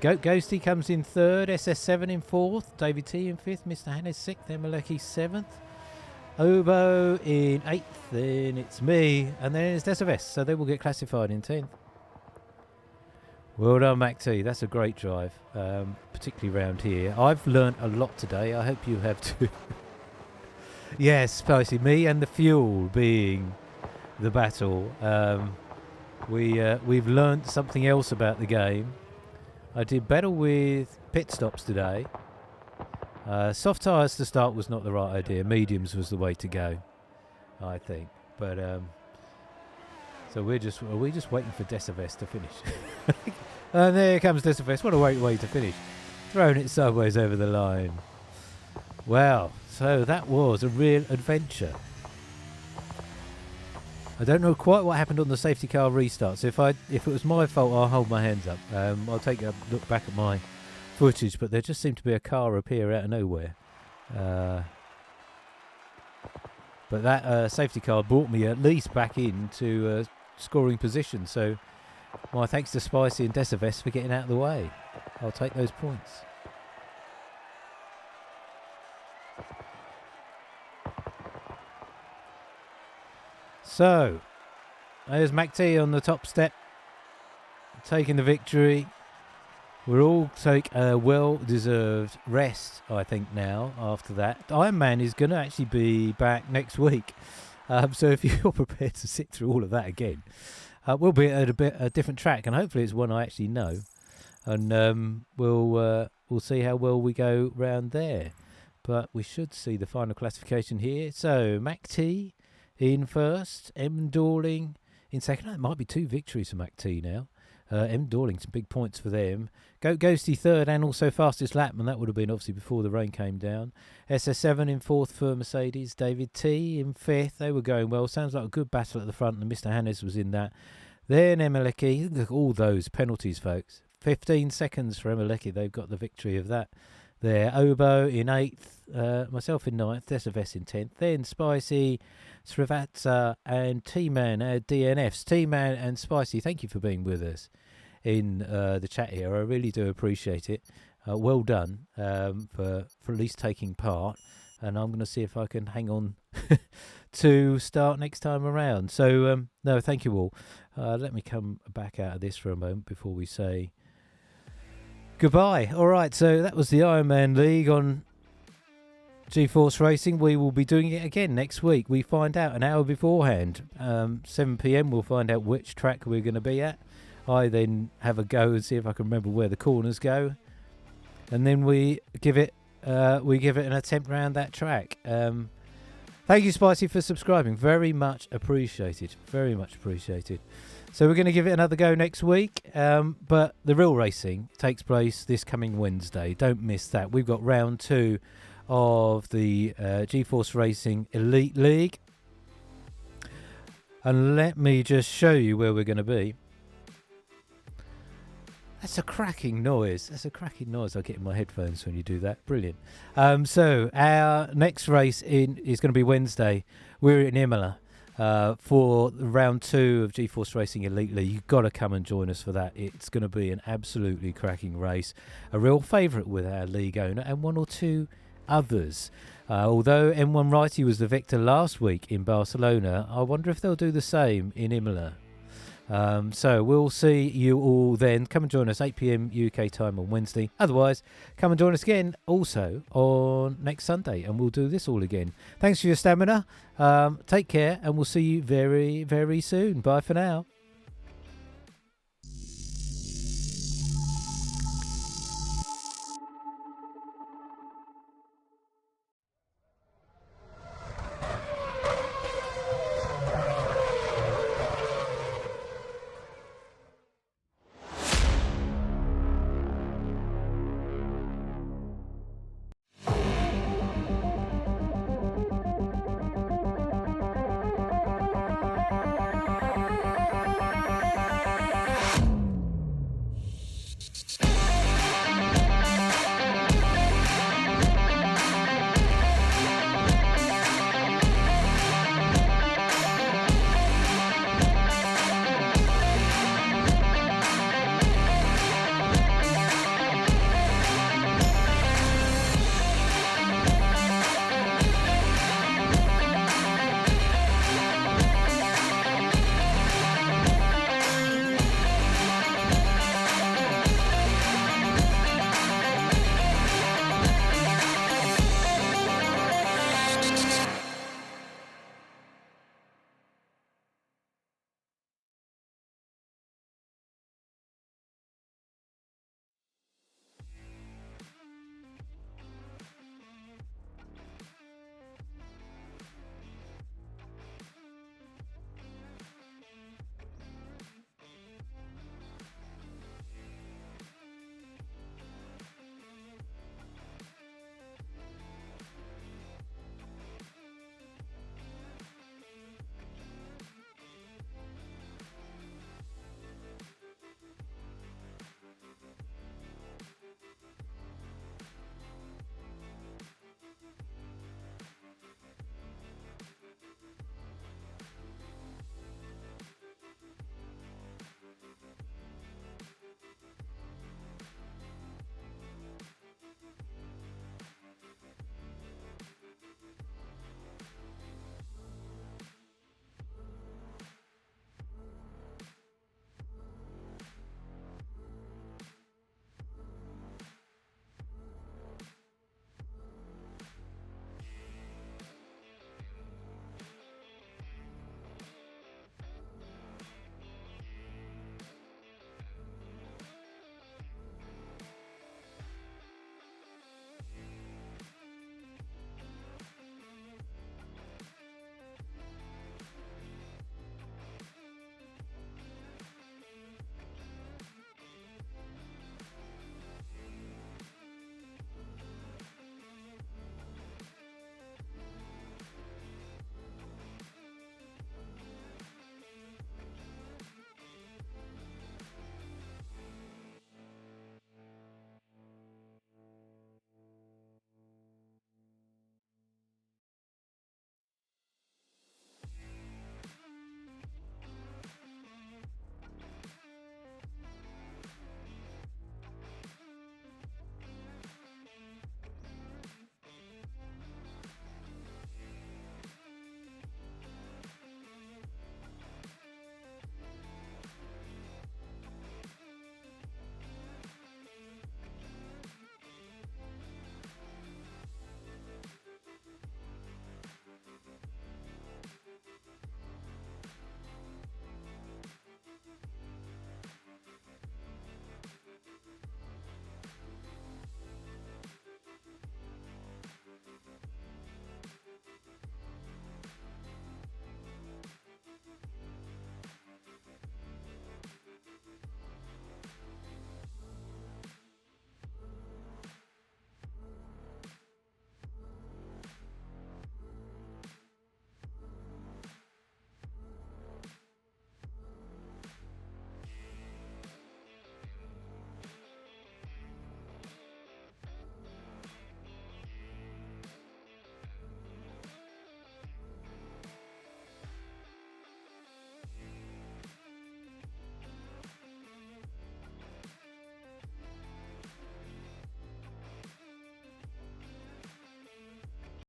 Goat Ghosty comes in 3rd. SS7 in 4th. David T in 5th. Mr. Hannes 6th. Emaleki 7th. Obo in 8th, then it's me, and then it's Desavest, so they will get classified in 10th. Well done, Mac T. That's a great drive, particularly around here. I've learnt a lot today. I hope you have too. Yes, Spicy. Me and the fuel being the battle. We've learnt something else about the game. I did better with pit stops today. Soft tyres to start was not the right idea. Mediums was the way to go, I think. But so are we just waiting for Decivest to finish? And there comes Decivest. What a great way to finish. Throwing it sideways over the line. Wow, so that was a real adventure. I don't know quite what happened on the safety car restart. So if it was my fault, I'll hold my hands up. I'll take a look back at my footage, but there just seemed to be a car appear out of nowhere. But that safety car brought me at least back into scoring position. So my thanks to Spicy and Decivest for getting out of the way. I'll take those points. So, there's MacT on the top step, taking the victory. We'll all take a well-deserved rest, I think, now, after that. Iron Man is going to actually be back next week. So if you're prepared to sit through all of that again, we'll be at a different track, and hopefully it's one I actually know. And we'll see how well we go round there. But we should see the final classification here. So, MacT in first, M. Dorling in second. It might be 2 victories for MacT now. M. Dorling, some big points for them. Ghosty third and also fastest lap, and that would have been obviously before the rain came down. SS7 in fourth for Mercedes. David T in fifth. They were going well. Sounds like a good battle at the front, and Mr. Hannes was in that. Then Emelecki. Look at all those penalties, folks. 15 seconds for Emelecki. They've got the victory of that there. Obo in 8th. Myself in 9th. Decivest in 10th. Then Spicy, Srivatsa and Tman, DNFs. Tman and Spicy, thank you for being with us in the chat here. I really do appreciate it. Well done for at least taking part. And I'm going to see if I can hang on to start next time around. So, no, thank you all. Let me come back out of this for a moment before we say goodbye. All right, so that was the Iron Man League on G-Force Racing. We will be doing it again next week. We find out an hour beforehand. 7 p.m. we'll find out which track we're going to be at. I then have a go and see if I can remember where the corners go. And then we give it an attempt round that track. Thank you, Spicy, for subscribing. Very much appreciated. Very much appreciated. So we're going to give it another go next week. But the real racing takes place this coming Wednesday. Don't miss that. We've got round 2 of the G-Force Racing Elite League. And let me just show you where we're going to be. That's a cracking noise. That's a cracking noise I get in my headphones when you do that. Brilliant. So our next race is going to be Wednesday. We're in Imola for round 2 of G-Force Racing Elite League. You've got to come and join us for that. It's going to be an absolutely cracking race. A real favourite with our league owner and 1 or 2 others. Although M1 Righty was the victor last week in Barcelona, I wonder if they'll do the same in Imola. So we'll see you all then. Come and join us 8 p.m. UK time on Wednesday. Otherwise, come and join us again also on next Sunday, and we'll do this all again. Thanks for your stamina. Take care, and we'll see you very, very soon. Bye for now.